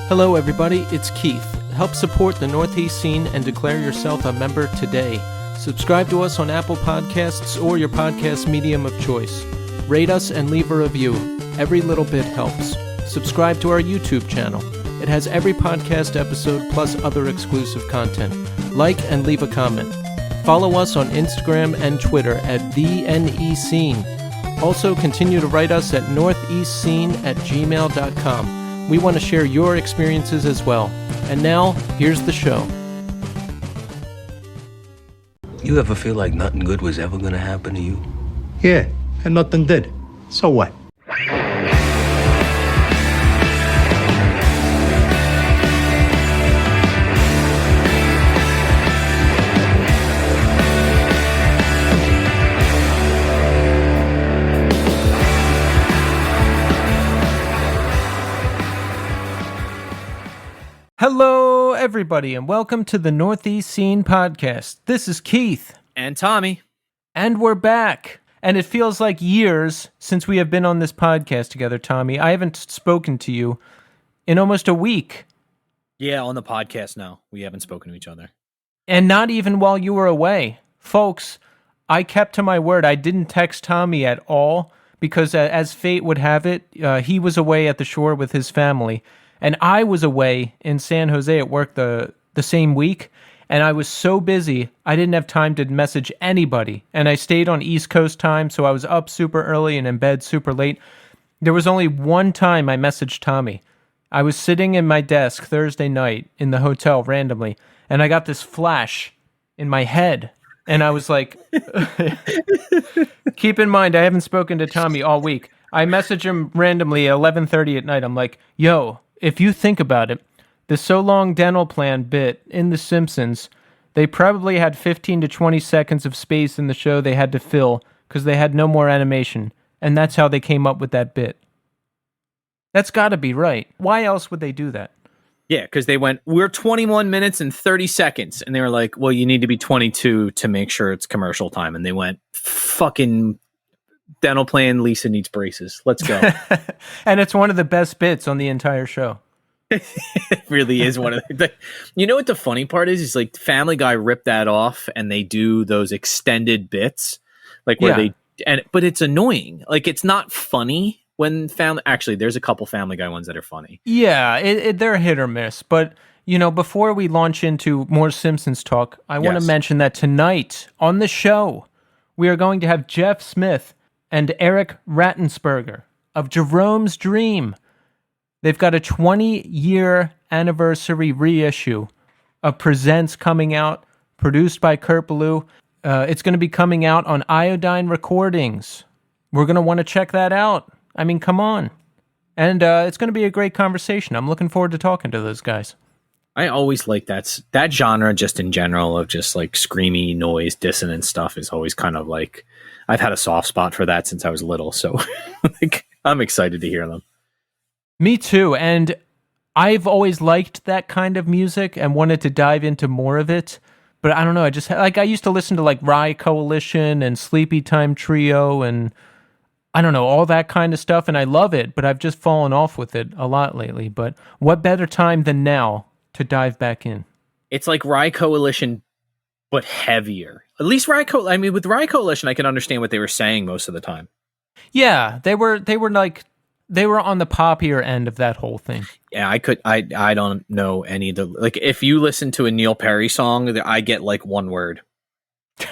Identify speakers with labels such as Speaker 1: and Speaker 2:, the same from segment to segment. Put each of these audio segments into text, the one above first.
Speaker 1: Hello everybody, it's Keith. Help support the Northeast scene and declare yourself a member today. Subscribe to us on Apple Podcasts or your podcast medium of choice. Rate us and leave a review. Every little bit helps. Subscribe to our YouTube channel. It has every podcast episode plus other exclusive content. Like and leave a comment. Follow us on Instagram and Twitter at TheNEScene. Also, continue to write us at northeastscene@gmail.com. We want to share your experiences as well. And now, here's the show.
Speaker 2: You ever feel like nothing good was ever going to happen to you?
Speaker 3: Yeah, and nothing did. So what?
Speaker 1: Hello, everybody, and welcome to the Northeast Scene Podcast. This is Keith.
Speaker 4: And Tommy.
Speaker 1: And we're back. And it feels like years since we have been on this podcast together, Tommy. I haven't spoken to you in almost a week.
Speaker 4: Yeah, on the podcast now. We haven't spoken to each other.
Speaker 1: And not even while you were away. Folks, I kept to my word. I didn't text Tommy at all because as fate would have it, he was away at the shore with his family. And I was away in San Jose at work the same week, and I was so busy, I didn't have time to message anybody. And I stayed on East Coast time, so I was up super early and in bed super late. There was only one time I messaged Tommy. I was sitting in my desk Thursday night in the hotel randomly, and I got this flash in my head. And I was like, keep in mind, I haven't spoken to Tommy all week. I messaged him randomly at 11:30 at night. I'm like, yo, if you think about it, the So Long Dental Plan bit in The Simpsons, they probably had 15 to 20 seconds of space in the show they had to fill because they had no more animation, and that's how they came up with that bit. That's got to be right. Why else would they do that?
Speaker 4: Yeah, because they went, we're 21 minutes and 30 seconds. And they were like, well, you need to be 22 to make sure it's commercial time. And they went, fucking dental plan, Lisa needs braces. Let's go.
Speaker 1: And it's one of the best bits on the entire show.
Speaker 4: It really is one of the... You know what the funny part is? Is like Family Guy ripped that off and they do those extended bits. Like where but it's annoying. Like it's not funny when actually there's a couple Family Guy ones that are funny.
Speaker 1: Yeah, they're hit or miss. But, you know, before we launch into more Simpsons talk, I want to mention that tonight on the show, we are going to have Jeff Smith and Erik Ratensperger of Jerome's Dream. They've got a 20-year anniversary reissue of Presents coming out, produced by Kurt Ballou. It's going to be coming out on Iodine Recordings. We're going to want to check that out. I mean, come on. And it's going to be a great conversation. I'm looking forward to talking to those guys.
Speaker 4: I always like that genre just in general of just like screamy noise, dissonant stuff is always kind of like, I've had a soft spot for that since I was little. So like, I'm excited to hear them.
Speaker 1: Me too. And I've always liked that kind of music and wanted to dive into more of it. But I don't know. I used to listen to like Rye Coalition and Sleepy Time Trio and I don't know, all that kind of stuff. And I love it, but I've just fallen off with it a lot lately. But what better time than now to dive back in?
Speaker 4: It's like Rye Coalition, but heavier. At least with Rye Coalition, I can understand what they were saying most of the time.
Speaker 1: Yeah, they were on the poppier end of that whole thing.
Speaker 4: Yeah, I don't know any of the, like, if you listen to a Neil Perry song, I get like one word.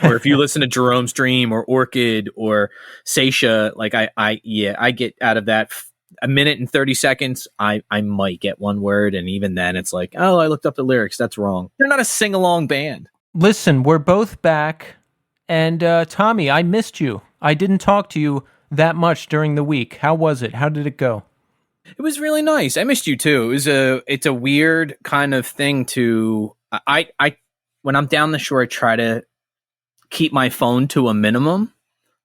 Speaker 4: Or if you listen to Jerome's Dream or Orchid or Seisha, like I get out of that a minute and 30 seconds, I might get one word. And even then it's like, oh, I looked up the lyrics. That's wrong. They're not a sing-along band.
Speaker 1: Listen, we're both back. And Tommy, I missed you. I didn't talk to you that much during the week. How was it? How did it go?
Speaker 4: It was really nice. I missed you too. It's a weird kind of thing to, I when I'm down the shore, I try to keep my phone to a minimum.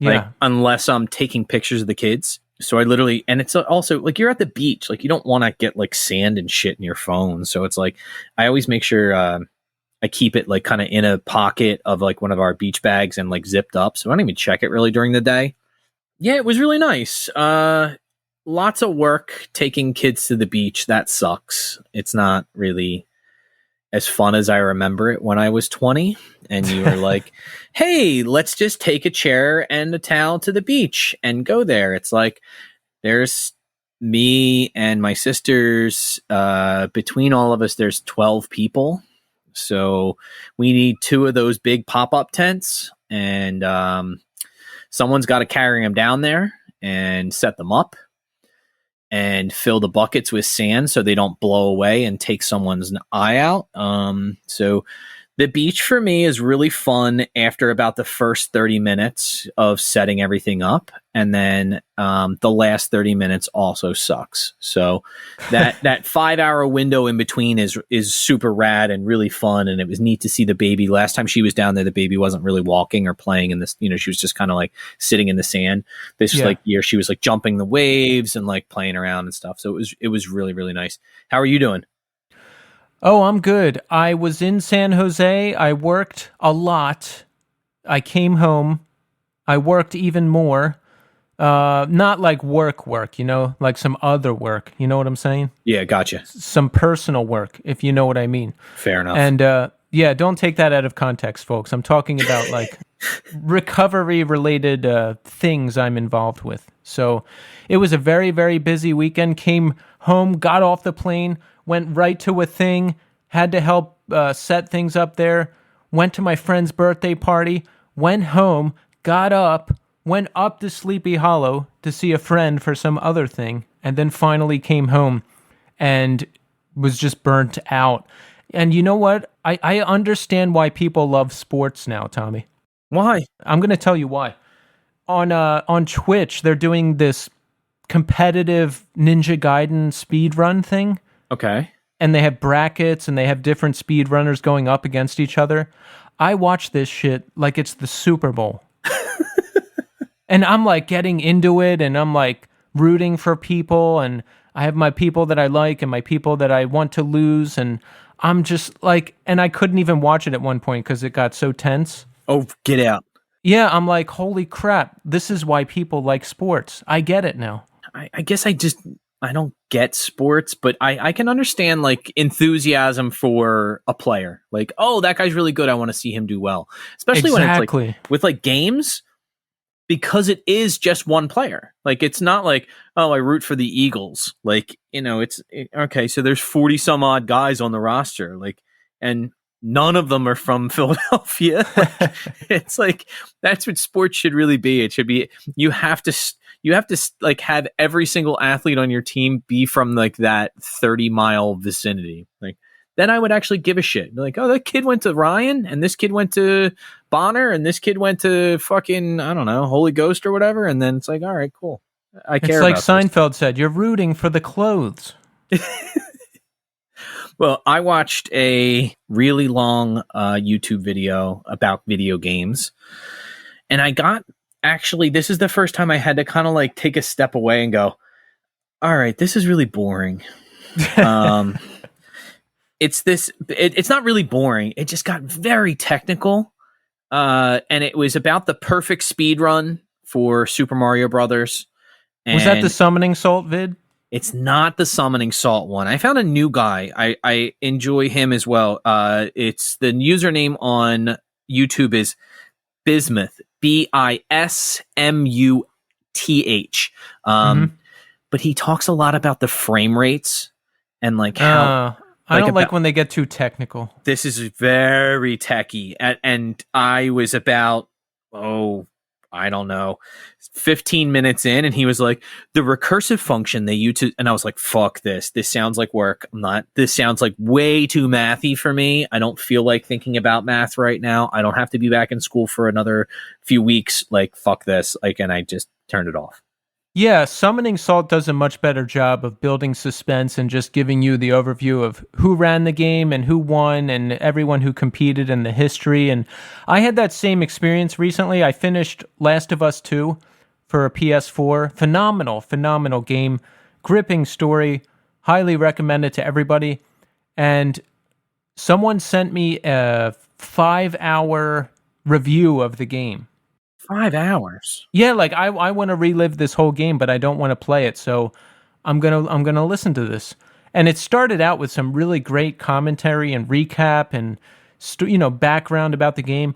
Speaker 4: Like, unless I'm taking pictures of the kids. So I literally, and it's also like you're at the beach, like you don't want to get like sand and shit in your phone. So it's like, I always make sure I keep it like kind of in a pocket of like one of our beach bags and like zipped up. So I don't even check it really during the day. Yeah, it was really nice. lots of work taking kids to the beach. That sucks. It's not really as fun as I remember it when I was 20. And you were like, hey, let's just take a chair and a towel to the beach and go there. It's like, there's me and my sisters. Between all of us, there's 12 people. So we need 2 of those big pop-up tents, and someone's got to carry them down there and set them up and fill the buckets with sand so they don't blow away and take someone's eye out. So the beach for me is really fun after about the first 30 minutes of setting everything up. And then the last 30 minutes also sucks. So that 5-hour window in between is super rad and really fun. And it was neat to see the baby. Last time she was down there, the baby wasn't really walking or playing in this, she was just kind of like sitting in the sand. This year she was like jumping the waves and like playing around and stuff. So it was really, really nice. How are you doing?
Speaker 1: Oh, I'm good. I was in San Jose. I worked a lot. I came home. I worked even more. Not like work, like some other work. You know what I'm saying?
Speaker 4: Yeah, gotcha.
Speaker 1: Some personal work, if you know what I mean.
Speaker 4: Fair enough.
Speaker 1: And don't take that out of context, folks. I'm talking about like recovery-related things I'm involved with. So it was a very, very busy weekend. Came home, got off the plane, went right to a thing, had to help set things up there, went to my friend's birthday party, went home, got up, went up to Sleepy Hollow to see a friend for some other thing, and then finally came home and was just burnt out. And you know what? I understand why people love sports now, Tommy.
Speaker 4: Why?
Speaker 1: I'm going to tell you why. On Twitch, they're doing this competitive Ninja Gaiden speed run thing.
Speaker 4: Okay.
Speaker 1: And they have brackets and they have different speedrunners going up against each other. I watch this shit like it's the Super Bowl. And I'm like getting into it and I'm like rooting for people and I have my people that I like and my people that I want to lose. And I'm just like, and I couldn't even watch it at one point because it got so tense.
Speaker 4: Oh, get out.
Speaker 1: Yeah, I'm like, holy crap. This is why people like sports. I get it now.
Speaker 4: I guess I don't get sports, but I can understand like enthusiasm for a player. Like, oh, that guy's really good. I want to see him do well. Especially when it's like with like games, because it is just one player. Like, it's not like, oh, I root for the Eagles. Like, okay, so there's 40 some odd guys on the roster. Like, and none of them are from Philadelphia. It's like, that's what sports should really be. It should be, you have to like have every single athlete on your team be from like that 30-mile vicinity. Like, then I would actually give a shit. Be like, oh, that kid went to Ryan and this kid went to Bonner and this kid went to fucking, I don't know, Holy Ghost or whatever. And then it's like, all right, cool. I care about
Speaker 1: It's like Seinfeld said, you're rooting for the clothes.
Speaker 4: Well, I watched a really long YouTube video about video games. And actually, this is the first time I had to kind of like take a step away and go, all right, this is really boring. It's not really boring. It just got very technical. And it was about the perfect speed run for Super Mario Brothers. And
Speaker 1: was that the Summoning Salt vid?
Speaker 4: It's not the Summoning Salt one. I found a new guy. I enjoy him as well. It's the username on YouTube is Bismuth, Bismuth. But he talks a lot about the frame rates and like how
Speaker 1: I don't like when they get too technical.
Speaker 4: This is very techy. And I was about, I don't know, 15 minutes in, and he was like, the recursive function they use to, and I was like, fuck this. This sounds like work. This sounds like way too mathy for me. I don't feel like thinking about math right now. I don't have to be back in school for another few weeks. Like, fuck this. Like, and I just turned it off.
Speaker 1: Yeah, Summoning Salt does a much better job of building suspense and just giving you the overview of who ran the game and who won and everyone who competed and the history. And I had that same experience recently. I finished Last of Us 2 for a PS4. Phenomenal game. Gripping story. Highly recommend it to everybody. And someone sent me a 5-hour review of the game.
Speaker 4: 5 hours.
Speaker 1: Yeah, like I want to relive this whole game, but I don't want to play it, so I'm gonna listen to this. And it started out with some really great commentary and recap and background about the game,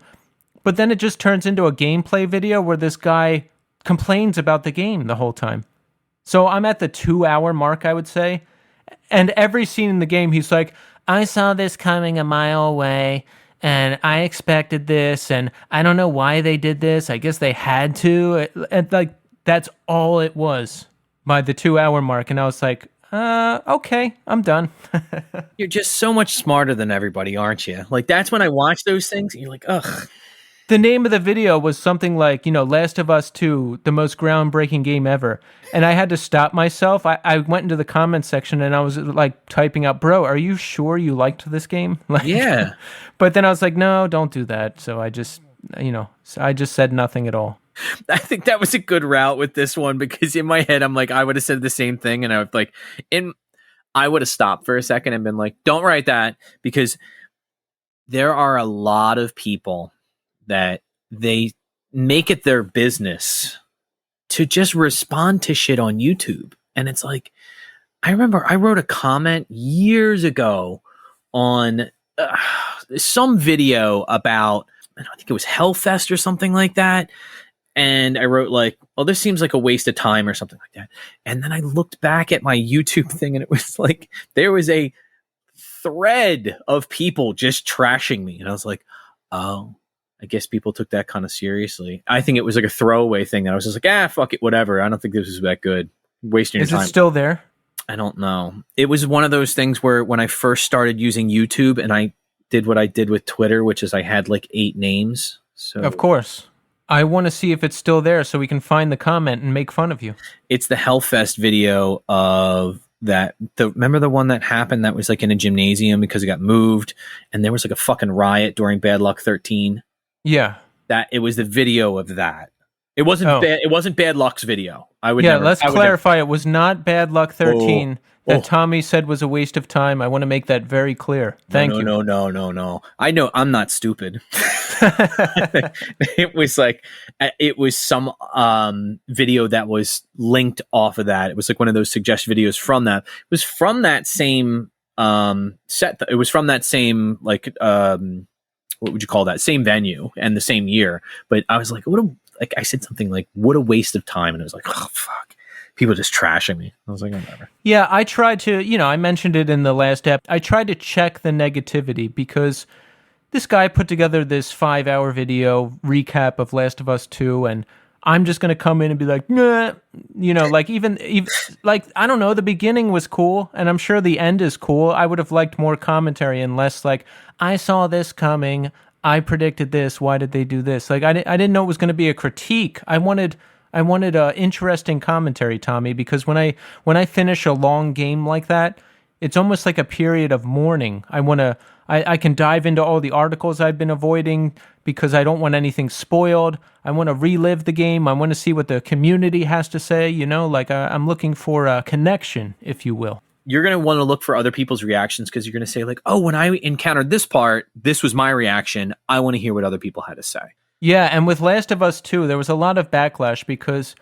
Speaker 1: but then it just turns into a gameplay video where this guy complains about the game the whole time. So I'm at the 2-hour mark, I would say, and every scene in the game, he's like, "I saw this coming a mile away." And I expected this, and I don't know why they did this. I guess they had to. And like, that's all it was by the 2-hour mark. And I was like, okay, I'm done.
Speaker 4: You're just so much smarter than everybody, aren't you? Like, that's when I watch those things, and you're like, ugh.
Speaker 1: The name of the video was something like, Last of Us 2, the most groundbreaking game ever. And I had to stop myself. I went into the comments section and I was like typing out, "Bro, are you sure you liked this game?" Like,
Speaker 4: Yeah.
Speaker 1: But then I was like, no, don't do that. So I just said nothing at all.
Speaker 4: I think that was a good route with this one, because in my head, I'm like, I would have said the same thing. And I would I would have stopped for a second and been like, don't write that, because there are a lot of people that they make it their business to just respond to shit on YouTube. And it's like, I remember I wrote a comment years ago on some video about, I think it was Hellfest or something like that. And I wrote like, "Oh, this seems like a waste of time," or something like that. And then I looked back at my YouTube thing, and it was like, there was a thread of people just trashing me. And I was like, oh, I guess people took that kind of seriously. I think it was like a throwaway thing. And I was just like, fuck it, whatever. I don't think this is that good. Wasting your time.
Speaker 1: Is it still there?
Speaker 4: I don't know. It was one of those things where when I first started using YouTube, and I did what I did with Twitter, which is I had like 8 names. So
Speaker 1: of course. I want to see if it's still there so we can find the comment and make fun of you.
Speaker 4: It's the Hellfest video of that. Remember the one that happened that was like in a gymnasium because it got moved, and there was like a fucking riot during Bad Luck 13?
Speaker 1: Yeah.
Speaker 4: That it was the video of that. It wasn't bad. It wasn't Bad Luck's video.
Speaker 1: Let's clarify. It was not Bad Luck 13 that Tommy said was a waste of time. I want to make that very clear. Thank you.
Speaker 4: No. I know I'm not stupid. It was some video that was linked off of that. It was like one of those suggest videos from that. It was from that same set. It was from that same what would you call that? Same venue and the same year. But I was like, I said something like, "What a waste of time," and it was like, oh fuck, people just trashing me. I was like, whatever.
Speaker 1: Yeah, I tried to, I mentioned it in the last ep. I tried to check the negativity because this guy put together this 5-hour video recap of Last of Us 2, and I'm just going to come in and be like, nah, like even like, I don't know, the beginning was cool, and I'm sure the end is cool. I would have liked more commentary and less like, "I saw this coming, I predicted this, why did they do this?" Like, I didn't know it was going to be a critique. I wanted interesting commentary, Tommy, because when I finish a long game like that, it's almost like a period of mourning. I can dive into all the articles I've been avoiding because I don't want anything spoiled. I want to relive the game. I want to see what the community has to say, I'm looking for a connection, if you will.
Speaker 4: You're going to want to look for other people's reactions because you're going to say like, "Oh, when I encountered this part, this was my reaction. I want to hear what other people had to say."
Speaker 1: Yeah, and with Last of Us 2, there was a lot of backlash because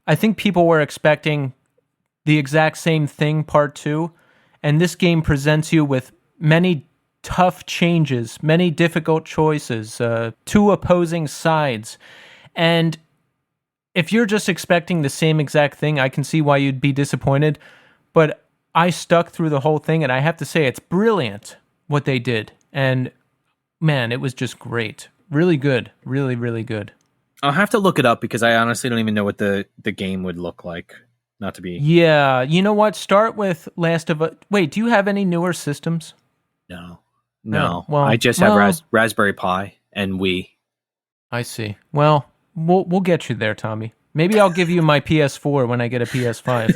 Speaker 1: I think people were expecting the exact same thing, part 2, and this game presents you with many tough changes, many difficult choices, 2 opposing sides, and if you're just expecting the same exact thing, I can see why you'd be disappointed, but I stuck through the whole thing, and I have to say it's brilliant what they did, and man, it was just great. Really good. Really, really good.
Speaker 4: I'll have to look it up because I honestly don't even know what the game would look like. Not to be...
Speaker 1: Yeah, you know what? Start with Last of Us... Wait, do you have any newer systems?
Speaker 4: No.
Speaker 1: Oh, well,
Speaker 4: I just have Raspberry Pi and Wii.
Speaker 1: I see. Well, we'll get you there, Tommy. Maybe I'll give you my PS4 when I get a PS5.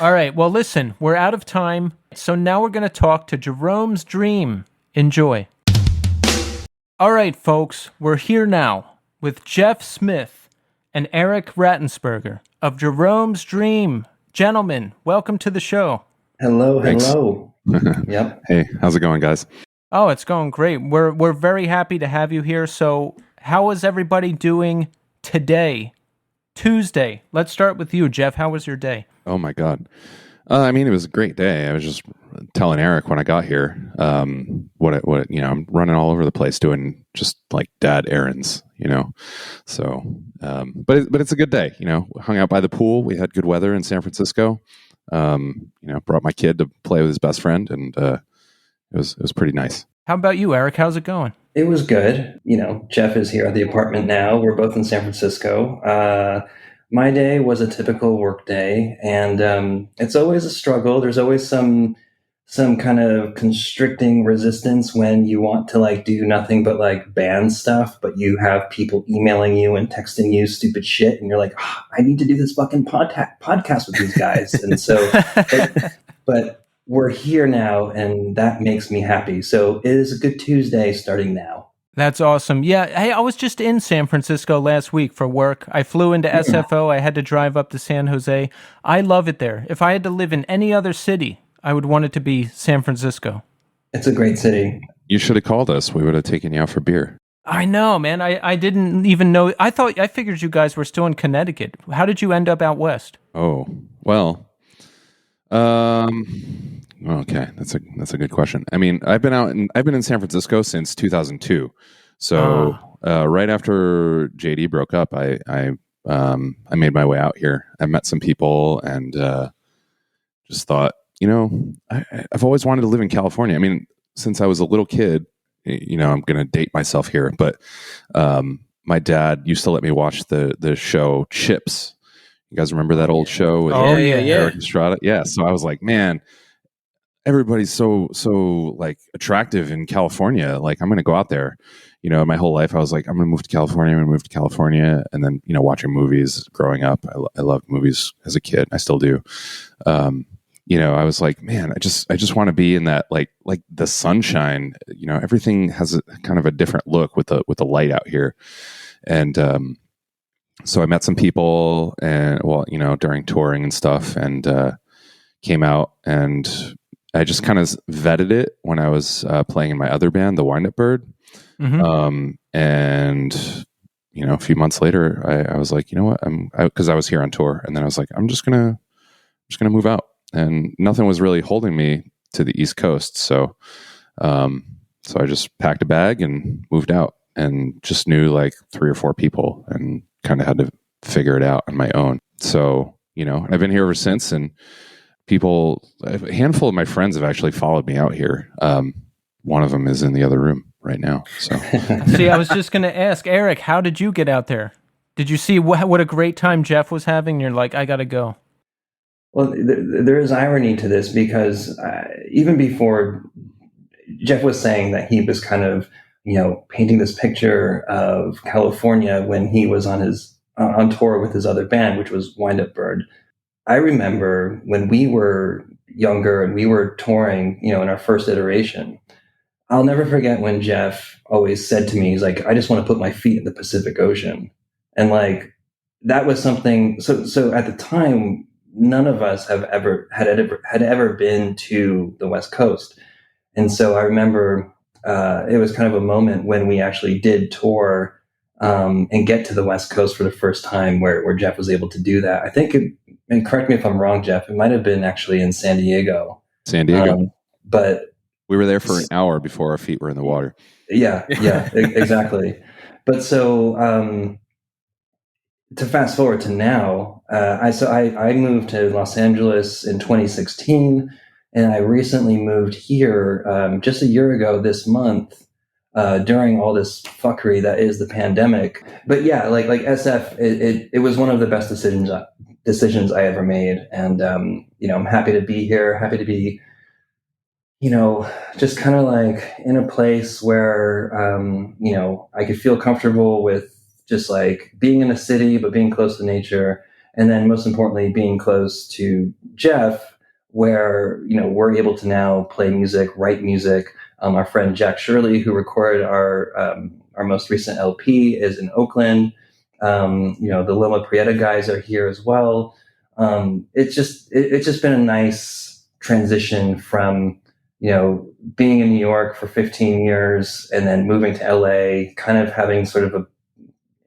Speaker 1: All right, well, listen, we're out of time, so now we're going to talk to Jerome's Dream. Enjoy. All right, folks, we're here now with Jeff Smith and Erik Ratensperger of Jerome's Dream. Gentlemen, welcome to the show.
Speaker 5: Hello.
Speaker 6: Thanks.
Speaker 5: Yep.
Speaker 6: Hey, how's it going, guys?
Speaker 1: Oh, it's going great. We're very happy to have you here. So How is everybody doing today? Tuesday. Let's start with you, Jeff. How was your day?
Speaker 5: Oh my God. I mean, it was a great day. I was just telling Erik when I got here, I'm running all over the place doing just like dad errands, So, but it's a good day, hung out by the pool. We had good weather in San Francisco. Brought my kid to play with his best friend, and it was pretty nice.
Speaker 1: How about you, Erik? How's it going?
Speaker 6: It was good. Jeff is here at the apartment now. We're both in San Francisco. My day was a typical work day, and it's always a struggle. There's always some kind of constricting resistance when you want to like do nothing but like band stuff, but you have people emailing you and texting you stupid shit, and you're like, I need to do this fucking podcast with these guys. And so, but we're here now, and that makes me happy. So it is a good Tuesday starting now.
Speaker 1: That's awesome. Yeah, hey, I was just in San Francisco last week for work. I flew into SFO. I had to drive up to San Jose. I love it there. If I had to live in any other city, I would want it to be San Francisco.
Speaker 6: It's a great city.
Speaker 5: You should have called us. We would have taken you out for beer.
Speaker 1: I know, man. I didn't even know. I figured you guys were still in Connecticut. How did you end up out west?
Speaker 5: Oh, well, okay, that's a good question. I mean, I've been in San Francisco since 2002. So right after JD broke up, I made my way out here. I met some people and just thought, I've always wanted to live in California. I mean, since I was a little kid, I'm going to date myself here, but my dad used to let me watch the show Chips. You guys remember that old show with Erik Estrada? Yeah. So I was like, man, everybody's so like attractive in California. Like, I'm going to go out there. My whole life I was like, I'm going to move to California. And then, watching movies growing up, I loved movies as a kid. I still do. I was like, man, I just want to be in that, like the sunshine, everything has a kind of a different look with the light out here. And, so I met some people and during touring and stuff, and, came out, and I just kind of vetted it when I was playing in my other band, the Wind Up Bird. Mm-hmm. And a few months later, I was like, you know what, because I was here on tour, and then I was like, I'm just gonna move out, and nothing was really holding me to the East Coast. So I just packed a bag and moved out, and just knew like 3 or 4 people, and kind of had to figure it out on my own. So I've been here ever since, and a handful of my friends have actually followed me out here. One of them is in the other room right now. So,
Speaker 1: see, I was just going to ask Erik, how did you get out there? Did you see what a great time Jeff was having? You're like, I got to go.
Speaker 6: Well, there is irony to this, because even before Jeff was saying that he was kind of, painting this picture of California when he was on tour with his other band, which was Wind Up Bird. I remember when we were younger and we were touring, in our first iteration, I'll never forget when Jeff always said to me, he's like, I just want to put my feet in the Pacific Ocean. And like, that was something. So at the time, none of us had ever been to the West Coast. And so I remember it was kind of a moment when we actually did tour and get to the West Coast for the first time, where Jeff was able to do that. I think, and correct me if I'm wrong, Jeff, it might have been actually in San Diego. But
Speaker 5: we were there for an hour before our feet were in the water.
Speaker 6: Yeah, exactly. But so to fast forward to now, I moved to Los Angeles in 2016, and I recently moved here just a year ago this month, during all this fuckery that is the pandemic. But yeah, like SF, it was one of the best decisions I ever made, and I'm happy to be here, happy to be just kind of like in a place where I could feel comfortable with just like being in a city but being close to nature, and then most importantly being close to Jeff, where we're able to now play music, write music. Our friend Jack Shirley, who recorded our most recent LP, is in Oakland. The Loma Prieta guys are here as well. It's just been a nice transition from being in New York for 15 years and then moving to LA, kind of having sort of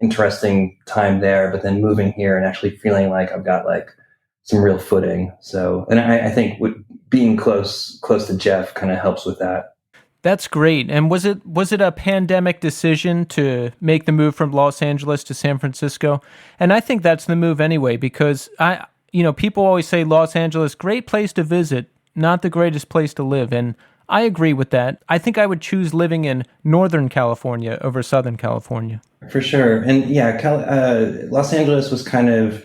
Speaker 6: interesting time there, but then moving here and actually feeling like I've got like some real footing. So, and I think being close to Jeff kind of helps with that.
Speaker 1: That's great. And was it a pandemic decision to make the move from Los Angeles to San Francisco? And I think that's the move anyway, because people always say Los Angeles, great place to visit, not the greatest place to live. And I agree with that. I think I would choose living in Northern California over Southern California.
Speaker 6: For sure. And yeah, Los Angeles was kind of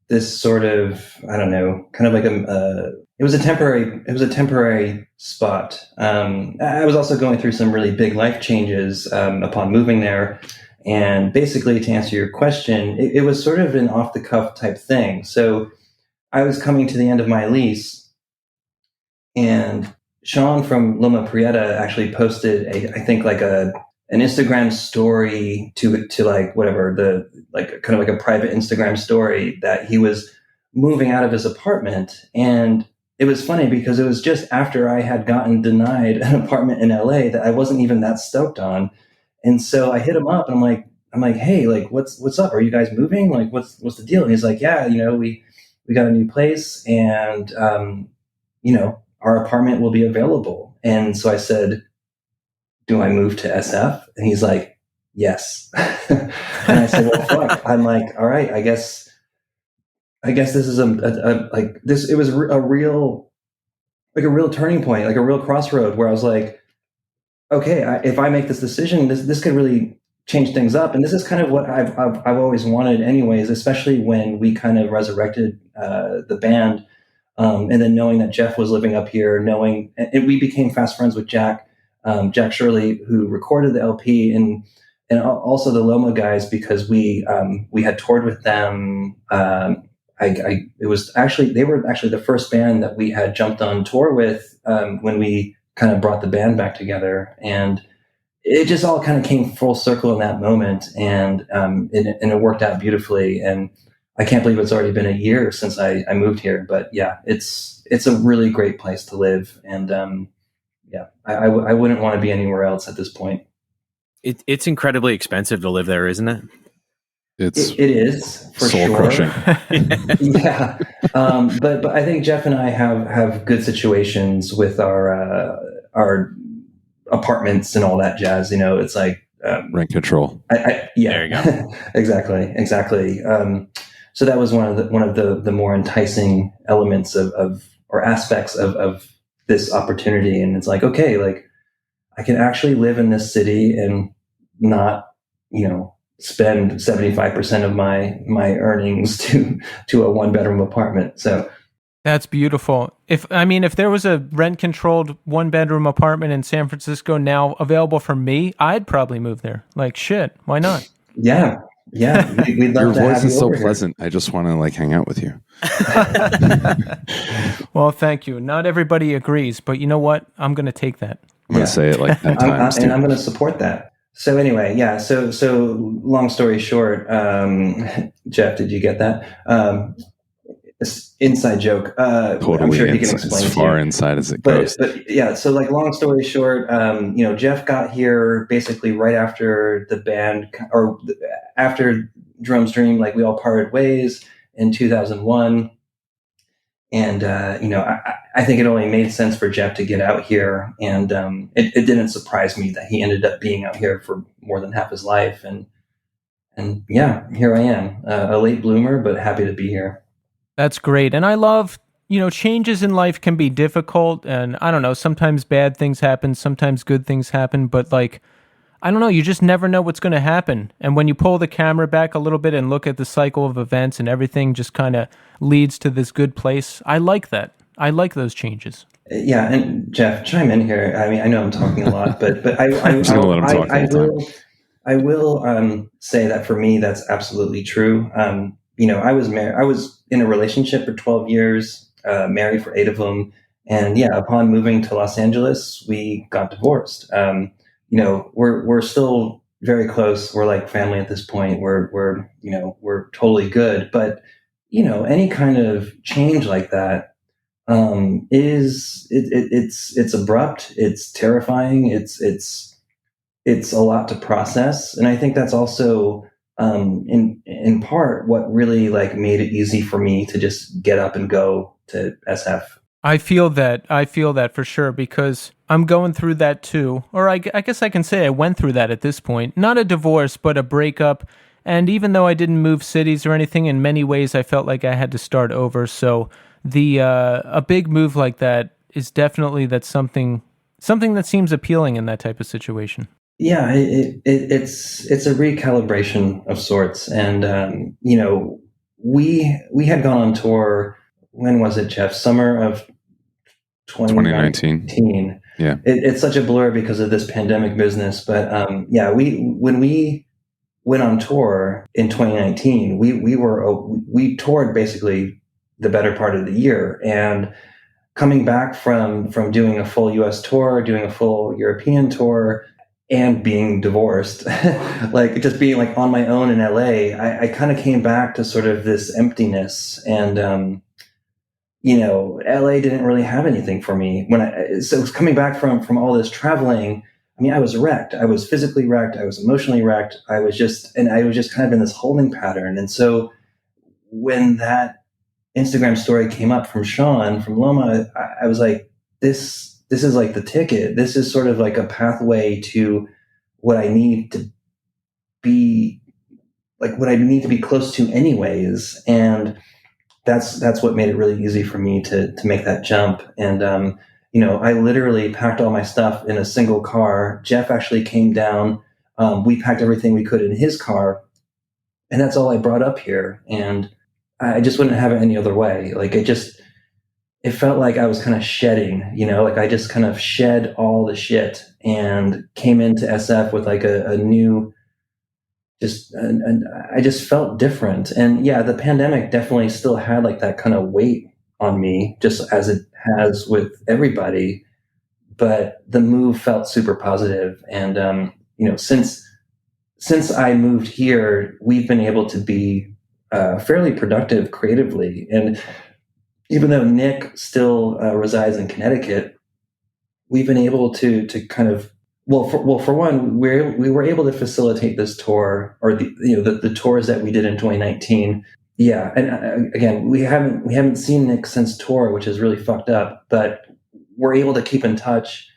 Speaker 6: this sort of, I don't know, kind of like it was a temporary spot. I was also going through some really big life changes upon moving there. And basically, to answer your question, it was sort of an off the cuff type thing. So I was coming to the end of my lease, and Sean from Loma Prieta actually posted an Instagram story to like whatever kind of like a private Instagram story that he was moving out of his apartment. And it was funny because it was just after I had gotten denied an apartment in LA that I wasn't even that stoked on. And so I hit him up and I'm like, hey, like what's up? Are you guys moving? Like what's the deal? And he's like, yeah, we got a new place, and our apartment will be available. And so I said, do I move to SF? And he's like, yes. And I said, well, fuck. I'm like, all right, I guess this is it was a real turning point, like a real crossroad where I was like, okay, if I make this decision, this could really change things up. And this is kind of what I've always wanted anyways, especially when we kind of resurrected the band. And then knowing that Jeff was living up here, and we became fast friends with Jack Shirley, who recorded the LP, and also the Loma guys, because we had toured with them. They were actually the first band that we had jumped on tour with when we kind of brought the band back together, and it just all kind of came full circle in that moment, and it worked out beautifully. And I can't believe it's already been a year since I moved here, but yeah, it's a really great place to live, and I wouldn't want to be anywhere else at this point.
Speaker 4: It's incredibly expensive to live there, isn't it?
Speaker 6: It is for
Speaker 5: soul
Speaker 6: sure.
Speaker 5: crushing.
Speaker 6: Yeah, but I think Jeff and I have good situations with our apartments and all that jazz. It's like
Speaker 5: Rent control.
Speaker 6: Yeah,
Speaker 4: there you go.
Speaker 6: exactly. So that was one of the more enticing elements or aspects of this opportunity. And it's like, okay, like I can actually live in this city and not, spend 75% of my earnings to a 1-bedroom apartment. So
Speaker 1: that's beautiful. If there was a rent-controlled 1-bedroom apartment in San Francisco now available for me, I'd probably move there. Like, shit, why not?
Speaker 6: Yeah. We'd love
Speaker 5: Your
Speaker 6: to
Speaker 5: voice
Speaker 6: have you
Speaker 5: is so
Speaker 6: over here.
Speaker 5: pleasant. I just want to hang out with you.
Speaker 1: Well, thank you. Not everybody agrees, but you know what? I'm going to take that.
Speaker 5: I'm going to say it 10 times.
Speaker 6: And I'm going to support that. So anyway, yeah. So long story short, Jeff, did you get that? Inside joke.
Speaker 5: Totally,
Speaker 6: I'm sure he can explain
Speaker 5: as far inside as it
Speaker 6: but,
Speaker 5: goes.
Speaker 6: But yeah, so long story short, Jeff got here basically right after the band, or after Jerome's Dream, like we all parted ways in 2001. And, I think it only made sense for Jeff to get out here. And it didn't surprise me that he ended up being out here for more than half his life. And yeah, here I am, a late bloomer, but happy to be here.
Speaker 1: That's great. And I love, changes in life can be difficult. And I don't know, sometimes bad things happen, sometimes good things happen. But I don't know, you just never know what's going to happen. And when you pull the camera back a little bit and look at the cycle of events and everything just kind of leads to this good place, I like that. I like those changes.
Speaker 6: Yeah, and Jeff, chime in here. I mean, I know I'm talking a lot, but I will say that for me, that's absolutely true. I was married. I was in a relationship for 12 years, married for 8 of them, and yeah, upon moving to Los Angeles, we got divorced. We're still very close. We're like family at this point. We're totally good. But any kind of change like that it's abrupt. It's terrifying. It's a lot to process, and I think that's also in part what really like made it easy for me to just get up and go to SF.
Speaker 1: I feel that. I feel that for sure because I'm going through that too. Or I guess I can say I went through that at this point. Not a divorce, but a breakup. And even though I didn't move cities or anything, in many ways I felt like I had to start over. So the a big move like that is definitely something that seems appealing in that type of situation.
Speaker 6: Yeah, it's a recalibration of sorts, and we had gone on tour. When was it, Jeff? Summer of 2019.
Speaker 5: Yeah,
Speaker 6: it's such a blur because of this pandemic business, but yeah, when we went on tour in 2019, we toured basically the better part of the year, and coming back from doing a full US tour, doing a full European tour, and being divorced, like just being like on my own in LA, I kind of came back to sort of this emptiness, and LA didn't really have anything for me so coming back from all this traveling. I mean, I was wrecked. I was physically wrecked. I was emotionally wrecked. I was just kind of in this holding pattern. And so when that Instagram story came up from Sean from Loma, I was like, this is like the ticket. This is sort of like a pathway to what I need to be, like what I need to be close to anyways. And that's what made it really easy for me to make that jump. And I literally packed all my stuff in a single car. Jeff actually came down. We packed everything we could in his car, and that's all I brought up here. And I just wouldn't have it any other way. Like it felt like I was kind of shedding, like I just kind of shed all the shit and came into SF with like a new, and I just felt different. And yeah, the pandemic definitely still had like that kind of weight on me, just as it has with everybody. But the move felt super positive. And, since I moved here, we've been able to be fairly productive creatively. And even though Nick still resides in Connecticut, we've been able to kind of, for one, we were able to facilitate this tour, or the tours that we did in 2019. Yeah, and again, we haven't seen Nick since tour, which is really fucked up. But we're able to keep in touch,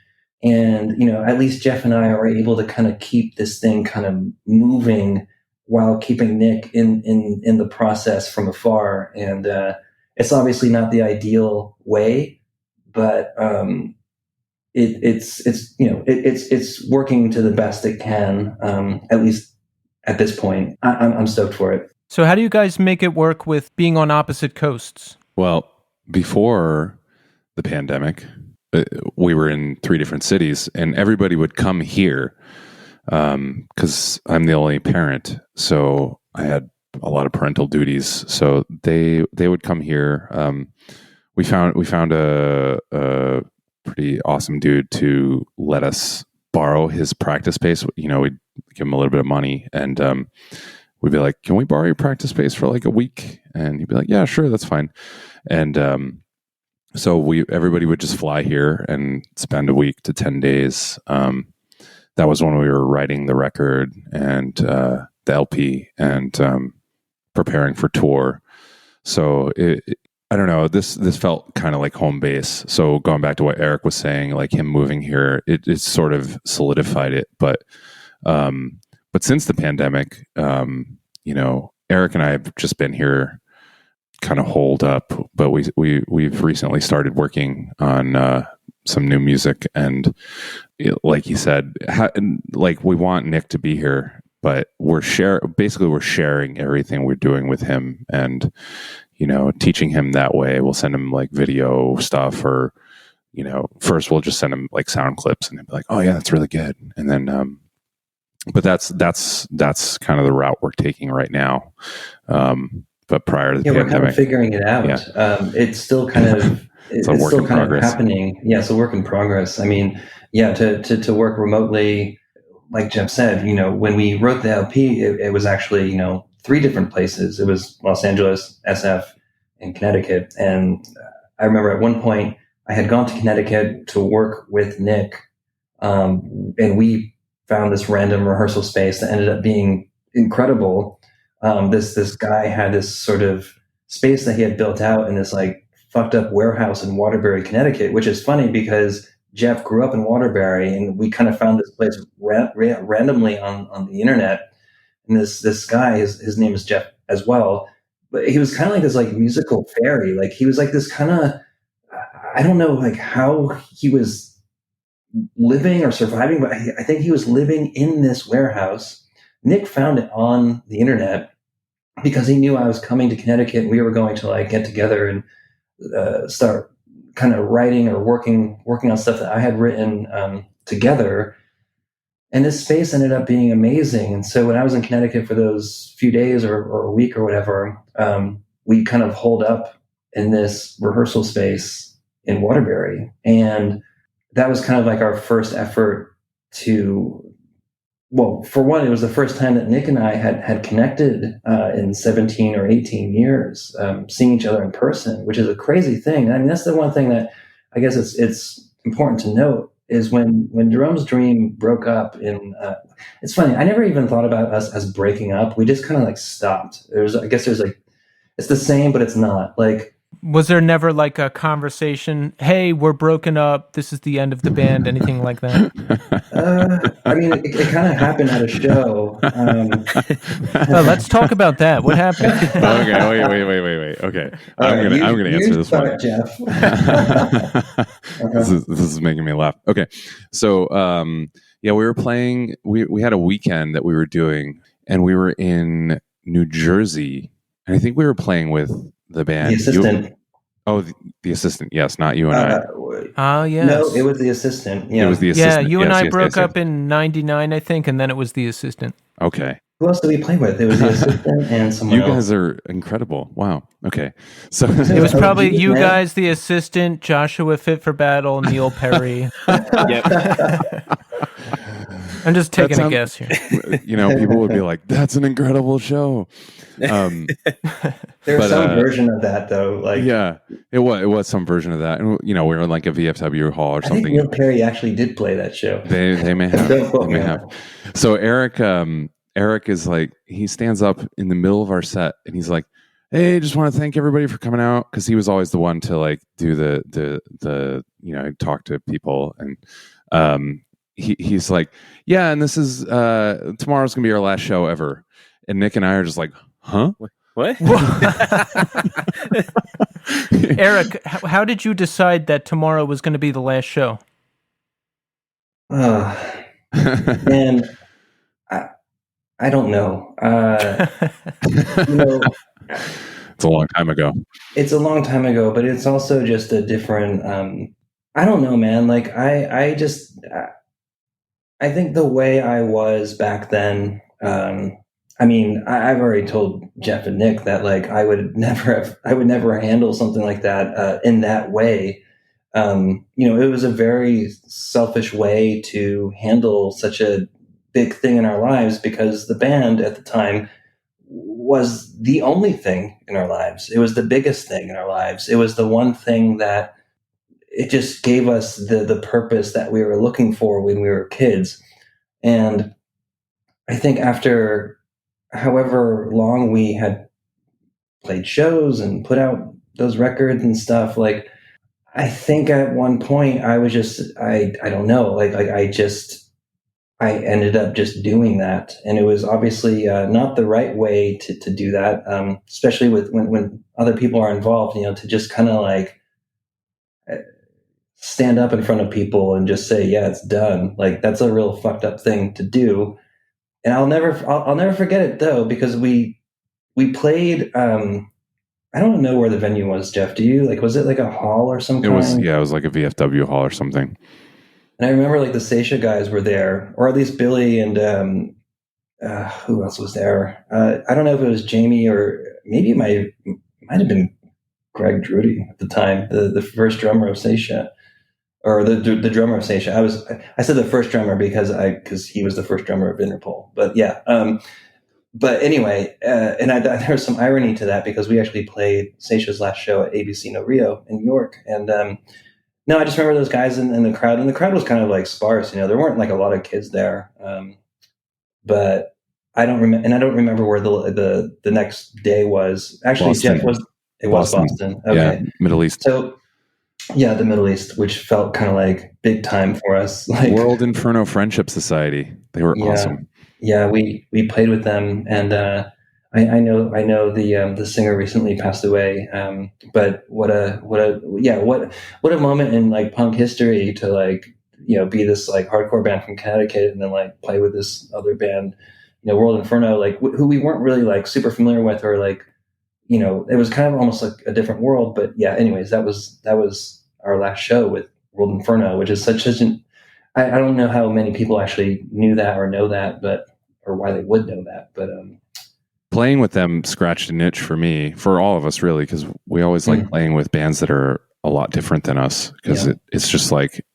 Speaker 6: and at least Jeff and I are able to kind of keep this thing kind of moving while keeping Nick in the process from afar. And it's obviously not the ideal way, but it's working to the best it can, at least at this point. I'm stoked for it.
Speaker 1: So how do you guys make it work with being on opposite coasts?
Speaker 5: Well, before the pandemic, we were in 3 different cities, and everybody would come here because I'm the only parent, so I had a lot of parental duties. So they would come here. We found a pretty awesome dude to let us borrow his practice space. We'd give him a little bit of money, and we'd be like, "Can we borrow your practice space for like a week?" And he'd be like, "Yeah, sure, that's fine." And so everybody would just fly here and spend a week to 10 days. That was when we were writing the record and the LP and preparing for tour. So I don't know, this felt kind of like home base. So going back to what Erik was saying, like him moving here, it sort of solidified it. But since the pandemic, Erik and I have just been here kind of holed up, but we've recently started working on some new music, and like he said, like we want Nick to be here, but we're sharing everything we're doing with him, and teaching him that way. We'll send him like video stuff, or first we'll just send him like sound clips, and he'll be like, "Oh yeah, that's really good," and then but that's kind of the route we're taking right now. But prior to the pandemic,
Speaker 6: we're kind of figuring it out.
Speaker 5: Yeah.
Speaker 6: It's still kind of it's still kind of happening. Yeah, it's a work in progress. I mean, yeah, to work remotely, like Jeff said, when we wrote the LP, it was actually 3 different places. It was Los Angeles, SF, and Connecticut. And I remember at one point I had gone to Connecticut to work with Nick, and we found this random rehearsal space that ended up being incredible. This guy had this sort of space that he had built out in this like fucked up warehouse in Waterbury, Connecticut, which is funny because Jeff grew up in Waterbury, and we kind of found this place randomly on the internet. And this guy, his name is Jeff as well, but he was kind of like this like musical fairy. Like he was like this kind of, I don't know like how he was living or surviving, but I think he was living in this warehouse. Nick found it on the internet because he knew I was coming to Connecticut, and we were going to like get together and start kind of writing or working on stuff that I had written together. And this space ended up being amazing. And so when I was in Connecticut for those few days or a week or whatever, we kind of holed up in this rehearsal space in Waterbury. And that was kind of like our first effort to, well, for one, it was the first time that Nick and I had connected in 17 or 18 years, seeing each other in person, which is a crazy thing. I mean, that's the one thing that I guess it's important to note is when Jerome's Dream broke up in, it's funny, I never even thought about us as breaking up. We just kind of like stopped. I guess there's like, it's the same, but it's not. Like,
Speaker 1: was there never like a conversation, hey, we're broken up, this is the end of the band, anything like that?
Speaker 6: I mean, it kind of happened at a show.
Speaker 1: Let's talk about that. What happened?
Speaker 5: Okay, wait. Okay, I'm gonna answer this one,
Speaker 6: Jeff.
Speaker 5: This is making me laugh. Okay, so yeah, we were playing. We had a weekend that we were doing, and we were in New Jersey, and I think we were playing with the band.
Speaker 6: The assistant.
Speaker 5: The assistant. Yes, not you and I.
Speaker 1: Oh, yes.
Speaker 6: No, it was the assistant. Yeah.
Speaker 5: It was the assistant.
Speaker 1: Yeah, you and
Speaker 5: yes,
Speaker 1: I
Speaker 5: yes,
Speaker 1: broke
Speaker 5: yes,
Speaker 1: up in 99, I think, and then it was the assistant.
Speaker 5: Okay.
Speaker 6: Who else did we play with? It was the assistant and someone
Speaker 5: You
Speaker 6: else.
Speaker 5: guys are incredible. Wow. Okay. So
Speaker 1: It was probably
Speaker 6: geez,
Speaker 1: you
Speaker 6: man.
Speaker 1: guys, the assistant, Joshua Fit for Battle, Neil Perry.
Speaker 4: Yep.
Speaker 1: I'm just taking a guess here.
Speaker 5: People would be like, "That's an incredible show."
Speaker 6: There's some version of that though. Like,
Speaker 5: yeah, it was some version of that, and we were in like a VFW hall or
Speaker 6: I think
Speaker 5: something.
Speaker 6: Neil Perry actually did play that show.
Speaker 5: They may have.
Speaker 6: Don't quote
Speaker 5: They
Speaker 6: me
Speaker 5: may
Speaker 6: on
Speaker 5: have. So Erik is like, he stands up in the middle of our set, and he's like, "Hey, just want to thank everybody for coming out," because he was always the one to like do the talk to people, and he's like, "Yeah, and this is tomorrow's gonna be our last show ever," and Nick and I are just like, "Huh?
Speaker 4: What?
Speaker 1: Erik, how did you decide that tomorrow was going to be the last show?
Speaker 6: And I don't know.
Speaker 5: It's a long time ago.
Speaker 6: It's a long time ago, but it's also just a different. I don't know, man. Like I think the way I was back then. I mean, I've already told Jeff and Nick that like I would never handle something like that in that way. It was a very selfish way to handle such a big thing in our lives because the band at the time was the only thing in our lives. It was the biggest thing in our lives. It was the one thing that it just gave us the purpose that we were looking for when we were kids. And I think after however long we had played shows and put out those records and stuff, like I think at one point I was just I don't know, like I ended up just doing that, and it was obviously not the right way to do that, especially with when other people are involved. To just kind of like stand up in front of people and just say, "Yeah, it's done." Like that's a real fucked up thing to do. And I'll never forget it though, because we played. I don't know where the venue was, Jeff. Do you? Like, was it like a hall or something?
Speaker 5: It was like a VFW hall or something.
Speaker 6: And I remember like the Seisha guys were there, or at least Billy and who else was there? I don't know if it was Jamie or maybe it might have been Greg Drudy at the time, the first drummer of Seisha. Or the drummer of Seisha. I said the first drummer because he was the first drummer of Interpol. But yeah. But anyway, and there was some irony to that because we actually played Seisha's last show at ABC No Rio in New York. And no, I just remember those guys in the crowd, and the crowd was kind of like sparse. There weren't like a lot of kids there. But I don't remember, and I don't remember where the next day was. Actually,
Speaker 5: Boston.
Speaker 6: Jeff was. It was Boston. Okay.
Speaker 5: Yeah, Middle East.
Speaker 6: So yeah, the Middle East, which felt kind of like big time for us. Like
Speaker 5: World Inferno Friendship Society. They were awesome.
Speaker 6: Yeah, we played with them, and I know the singer recently passed away. But what a moment in like punk history to like be this like hardcore band from Connecticut and then like play with this other band, World Inferno, like who we weren't really like super familiar with, or like it was kind of almost like a different world. But yeah, anyways, that was our last show with World Inferno, which is such an I don't know how many people actually knew that or know that, or why they would know that. But
Speaker 5: playing with them scratched an itch for me, for all of us, really, because we always like playing with bands that are a lot different than us, because it's just like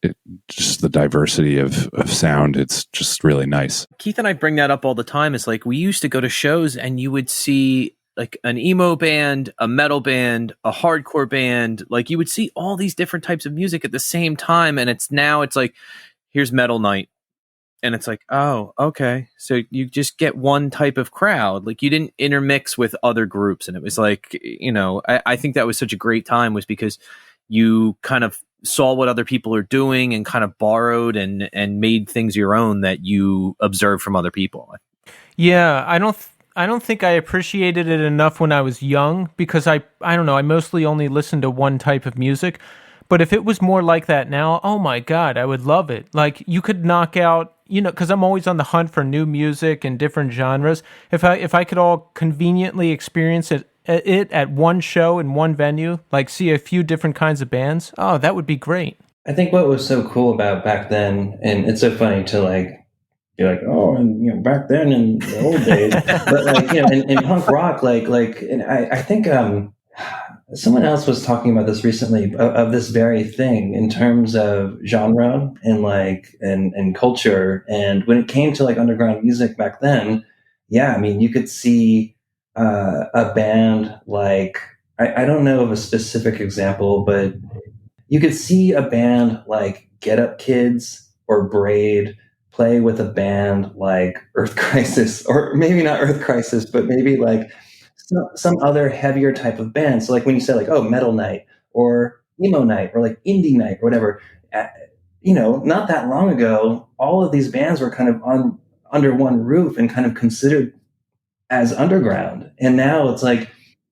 Speaker 5: just the diversity of sound. It's just really nice.
Speaker 4: Keith and I bring that up all the time. It's like we used to go to shows and you would see like an emo band, a metal band, a hardcore band. Like you would see all these different types of music at the same time, and it's like, here's metal night. And it's like, oh, okay. So you just get one type of crowd. Like you didn't intermix with other groups. And it was like, I think that was such a great time, was because you kind of saw what other people are doing and kind of borrowed and made things your own that you observed from other people.
Speaker 1: Yeah, I don't think I appreciated it enough when I was young, because I don't know, I mostly only listened to one type of music. But if it was more like that now, oh my God, I would love it. Like you could knock out, because I'm always on the hunt for new music and different genres. If I could all conveniently experience it at one show in one venue, like see a few different kinds of bands, oh, that would be great.
Speaker 6: I think what was so cool about back then, and it's so funny to like be like, oh, and back then in the old days, but like in punk rock, and I think someone else was talking about this recently of this very thing in terms of genre and like and culture. And when it came to like underground music back then, yeah, I mean, you could see a band like I don't know of a specific example, but you could see a band like Get Up Kids or Braid play with a band like Earth Crisis, or maybe not Earth Crisis, but maybe like some other heavier type of band. So like when you say like, oh, metal night or emo night or like indie night or whatever, not that long ago, all of these bands were kind of under one roof and kind of considered as underground. And now it's like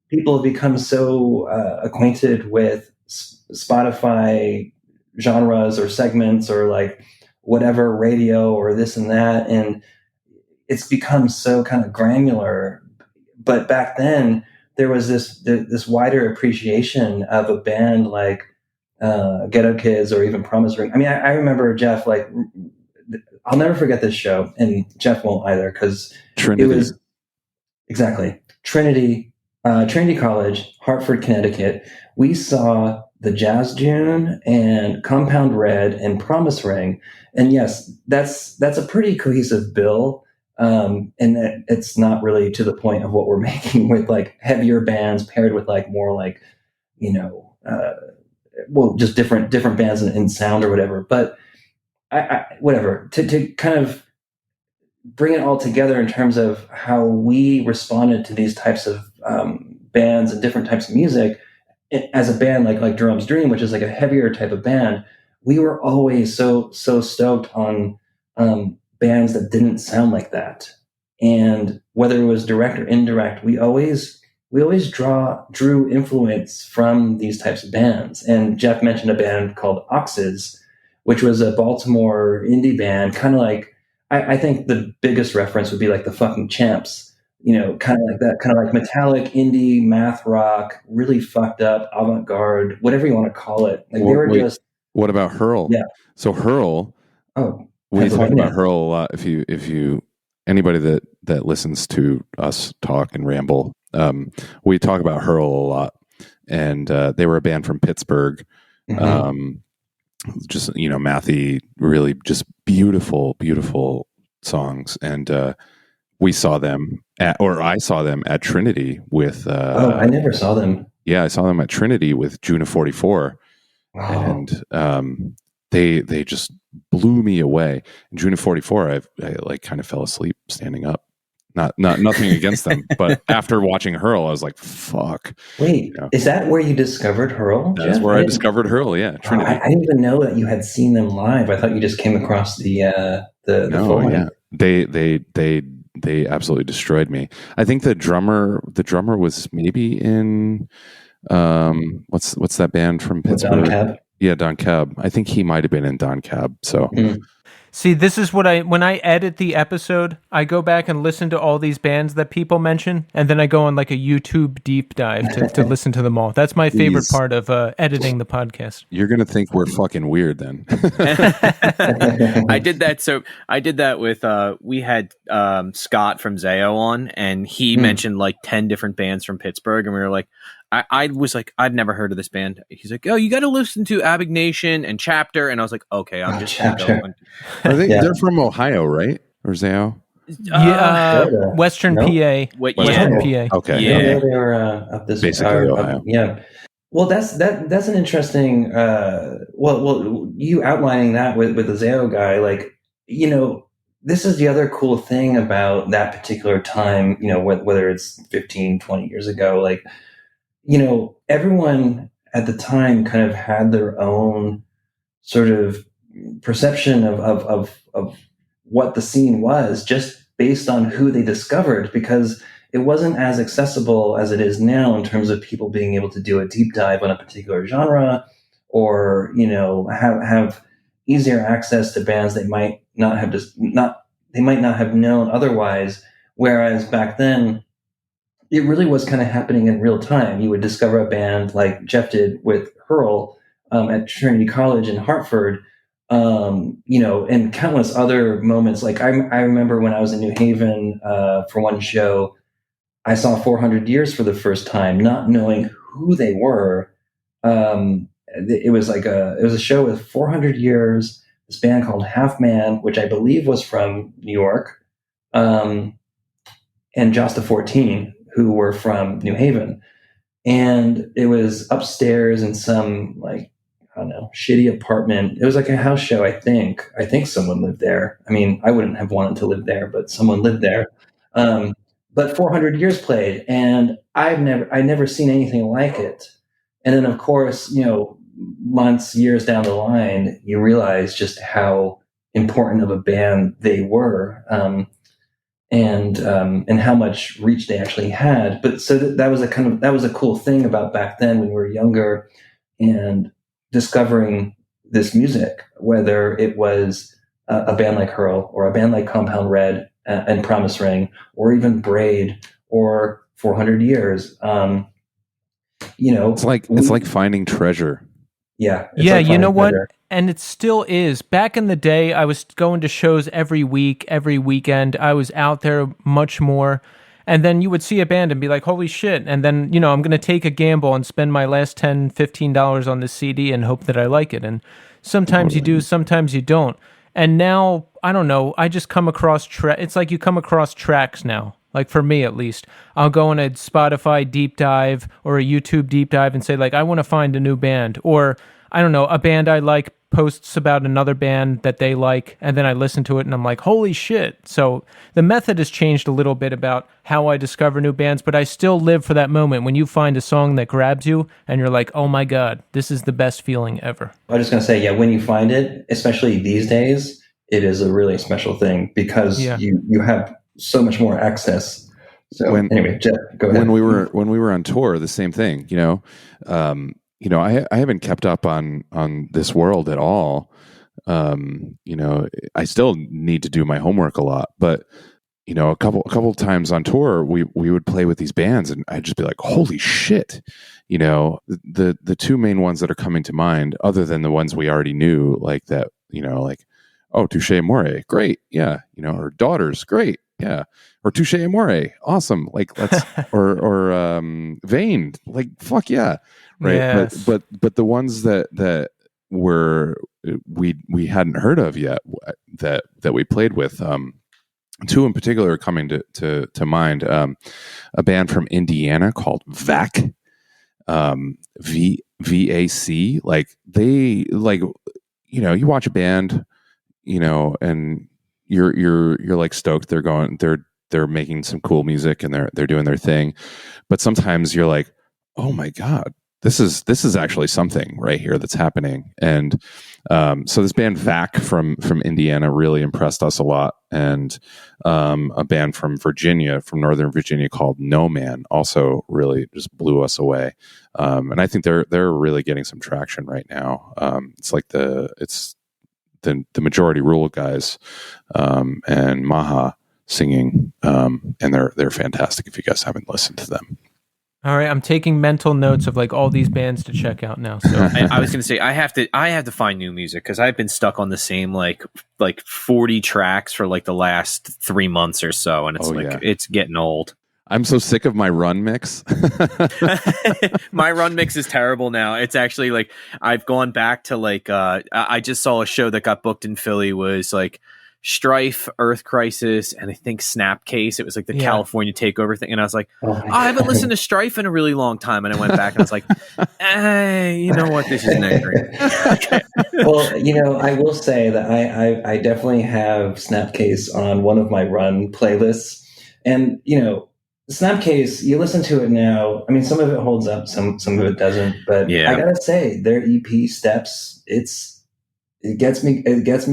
Speaker 6: people have become so acquainted with Spotify genres or segments or like whatever radio or this and that. And it's become so kind of granular. But back then, there was this wider appreciation of a band like Ghetto Kids or even Promise Ring. I mean, I remember Jeff, like, I'll never forget this show, and Jeff won't either, because it was exactly Trinity College, Hartford, Connecticut. We saw the Jazz June and Compound Red and Promise Ring, and yes, that's a pretty cohesive bill. And it's not really to the point of what we're making with like heavier bands paired with like more like, just different bands in sound or whatever. But I whatever, to kind of bring it all together in terms of how we responded to these types of bands and different types of music as a band like Jerome's Dream, which is like a heavier type of band. We were always so stoked on bands that didn't sound like that, and whether it was direct or indirect, we always drew influence from these types of bands. And Jeff mentioned a band called Oxes, which was a Baltimore indie band, kind of like I think the biggest reference would be like the fucking Champs, kind of like that, kind of like metallic indie math rock, really fucked up avant-garde, whatever you want to call it. Like they were just.
Speaker 5: What about Hurl?
Speaker 6: Yeah.
Speaker 5: So Hurl.
Speaker 6: Oh.
Speaker 5: We talk about Hurl a lot. If you anybody that listens to us talk and ramble, we talk about Hurl a lot, and they were a band from Pittsburgh. Mm-hmm. Just mathy, really just beautiful songs, and we saw them I saw them at Trinity with.
Speaker 6: I never saw them.
Speaker 5: Yeah, I saw them at Trinity with June of '44,
Speaker 6: wow.
Speaker 5: And they just blew me away. In June of '44, I like kind of fell asleep standing up. nothing against them, but after watching Hurl, I was like, fuck.
Speaker 6: Wait,
Speaker 5: You know?
Speaker 6: is that where you discovered Hurl?
Speaker 5: That's
Speaker 6: Jeff?
Speaker 5: where I discovered Hurl. Yeah, Trinity.
Speaker 6: I didn't even know that you had seen them live. I thought you just came across the
Speaker 5: No,
Speaker 6: full
Speaker 5: yeah, they absolutely destroyed me. I think the drummer was maybe in what's that band from Pittsburgh?
Speaker 6: Don Cab.
Speaker 5: Yeah, Don Cab. I think he might have been in Don Cab. So
Speaker 1: See, this is what when I edit the episode, I go back and listen to all these bands that people mention, and then I go on like a YouTube deep dive to listen to them all. That's my favorite part of editing the podcast.
Speaker 5: you're gonna think we're fucking weird then.
Speaker 4: I did that. So I did that with we had Scott from Zayo on, and he mentioned like 10 different bands from Pittsburgh, and we were like, I was like, I've never heard of this band. He's like, oh, you got to listen to Abignation and Chapter, and I was like, okay, I'm just
Speaker 6: Chapter.
Speaker 4: going.
Speaker 5: Are they? They're from Ohio, right? Or Zayo?
Speaker 1: Western
Speaker 6: no?
Speaker 1: PA. Western PA.
Speaker 5: Okay.
Speaker 4: Yeah.
Speaker 6: They were up this
Speaker 5: Basically Ohio.
Speaker 6: yeah. Well, that's an interesting. Well, you outlining that with the Zayo guy, like, you know, this is the other cool thing about that particular time. You know, whether it's 15, 20 years ago, like, you know, everyone at the time kind of had their own sort of perception of what the scene was, just based on who they discovered, because it wasn't as accessible as it is now in terms of people being able to do a deep dive on a particular genre, or, you know, have easier access to bands they might not have known otherwise. Whereas back then, it really was kind of happening in real time. You would discover a band like Jeff did with Hurl at Trinity College in Hartford, you know, and countless other moments. Like I remember when I was in New Haven for one show, I saw 400 Years for the first time, not knowing who they were. It was a show with 400 Years, this band called Half Man, which I believe was from New York, and Josta 14, who were from New Haven. And it was upstairs in some, like, I don't know, shitty apartment. It was like a house show, I think. I think someone lived there. I mean, I wouldn't have wanted to live there, but someone lived there. But 400 Years played, and I'd never seen anything like it. And then, of course, you know, months, years down the line, you realize just how important of a band they were. And how much reach they actually had. But so that was a cool thing about back then when we were younger and discovering this music, whether it was a band like Hurl or a band like Compound Red and Promise Ring, or even Braid or 400 Years. You know,
Speaker 5: it's like finding treasure.
Speaker 6: Yeah.
Speaker 1: Yeah, you know what? And it still is. Back in the day, I was going to shows every week, every weekend. I was out there much more. And then you would see a band and be like, holy shit. And then, you know, I'm going to take a gamble and spend my last $10, $15 on this CD and hope that I like it. And sometimes you do, sometimes you don't. And now, I don't know, I just come across, it's like you come across tracks now. Like for me, at least, I'll go on a Spotify deep dive or a YouTube deep dive and say, like, I want to find a new band. Or, I don't know, a band I like posts about another band that they like, and then I listen to it and I'm like, holy shit. So the method has changed a little bit about how I discover new bands, but I still live for that moment when you find a song that grabs you and you're like, oh my God, this is the best feeling ever.
Speaker 6: I was just going to say, yeah, when you find it, especially these days, it is a really special thing because you have so much more access. So anyway, Jeff, go ahead.
Speaker 5: When we were on tour, the same thing, you know, I haven't kept up on this world at all. You know, I still need to do my homework a lot, but you know, a couple times on tour, we would play with these bands, and I'd just be like, "Holy shit!" You know, the two main ones that are coming to mind, other than the ones we already knew, like that, you know, like, oh, Touche Amore, great, yeah, you know, or Daughters, great, yeah, or Touche Amore, awesome, like let's or Vain, like fuck yeah. Right.
Speaker 1: Yes.
Speaker 5: But the ones that were we hadn't heard of yet that we played with, two in particular are coming to mind. A band from Indiana called VAC, VAC. Like they, like, you know, you watch a band, you know, and you're like stoked they're they're making some cool music and they're doing their thing. But sometimes you're like, oh my God, this is actually something right here that's happening. And so this band VAC from Indiana really impressed us a lot, and a band from Northern Virginia called No Man also really just blew us away. And I think they're really getting some traction right now. It's like the Majority Rule guys and Maha singing, and they're fantastic. If you guys haven't listened to them.
Speaker 1: All right, I'm taking mental notes of like all these bands to check out now. So
Speaker 4: I was going to say I have to find new music because I've been stuck on the same like 40 tracks for like the last 3 months or so, and it's it's getting old.
Speaker 5: I'm so sick of my run mix.
Speaker 4: My run mix is terrible now. It's actually like I've gone back to like I just saw a show that got booked in Philly was like Strife, Earth Crisis, and I think Snapcase. It was like the California takeover thing. And I was like, I haven't listened to Strife in a really long time. And I went back and I was like, you know what? This isn't that great.
Speaker 6: Well, I will say that I definitely have Snapcase on one of my run playlists. And, Snapcase, you listen to it now. I mean, some of it holds up, some of it doesn't. But I got to say, their EP Steps, it gets me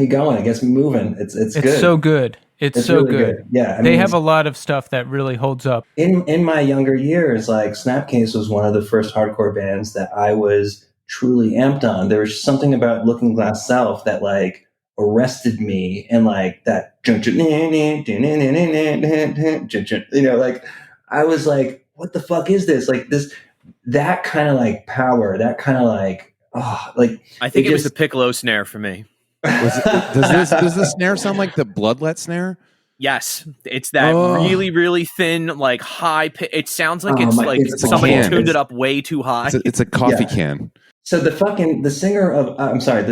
Speaker 6: going. It gets me moving. It's good.
Speaker 1: It's so good. It's so
Speaker 6: really good. Yeah.
Speaker 1: They have a lot of stuff that really holds up.
Speaker 6: In my younger years, like Snapcase was one of the first hardcore bands that I was truly amped on. There was something about Looking Glass South that like arrested me, and like that, like I was like, what the fuck is this? Like that kind of like power, that kind of like,
Speaker 4: I think it was the piccolo snare for me.
Speaker 5: Does the snare sound like the Bloodlet snare?
Speaker 4: Yes, it's that really, really thin, like high pitch. It sounds like it's somebody tuned it up way too high.
Speaker 5: It's a coffee can.
Speaker 6: So the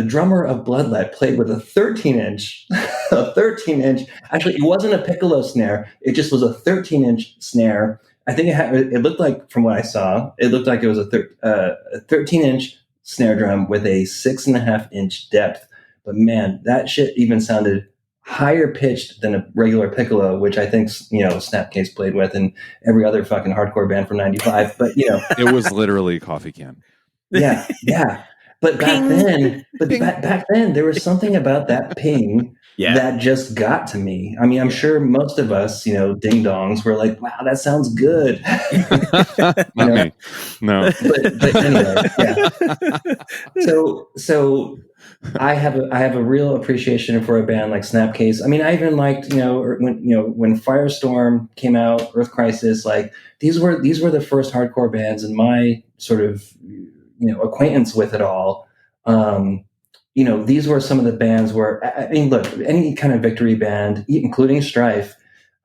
Speaker 6: drummer of Bloodlet played with a 13-inch, Actually, it wasn't a piccolo snare. It just was a 13-inch snare. I think it looked like, from what I saw, it looked like it was a 13-inch snare drum with a 6.5-inch depth. But man, that shit even sounded higher pitched than a regular piccolo, which I think, Snapcase played with and every other fucking hardcore band from 95. But,
Speaker 5: it was literally a coffee can.
Speaker 6: Yeah. But back then, there was something about that ping that just got to me. I mean, I'm sure most of us, ding dongs, were like, "Wow, that sounds good."
Speaker 5: Not me. No.
Speaker 6: But anyway, yeah. So I have a real appreciation for a band like Snapcase. I mean, I even liked, when Firestorm came out, Earth Crisis, like these were the first hardcore bands in my sort of acquaintance with it all. These were some of the bands where, I mean, look, any kind of victory band, including Strife,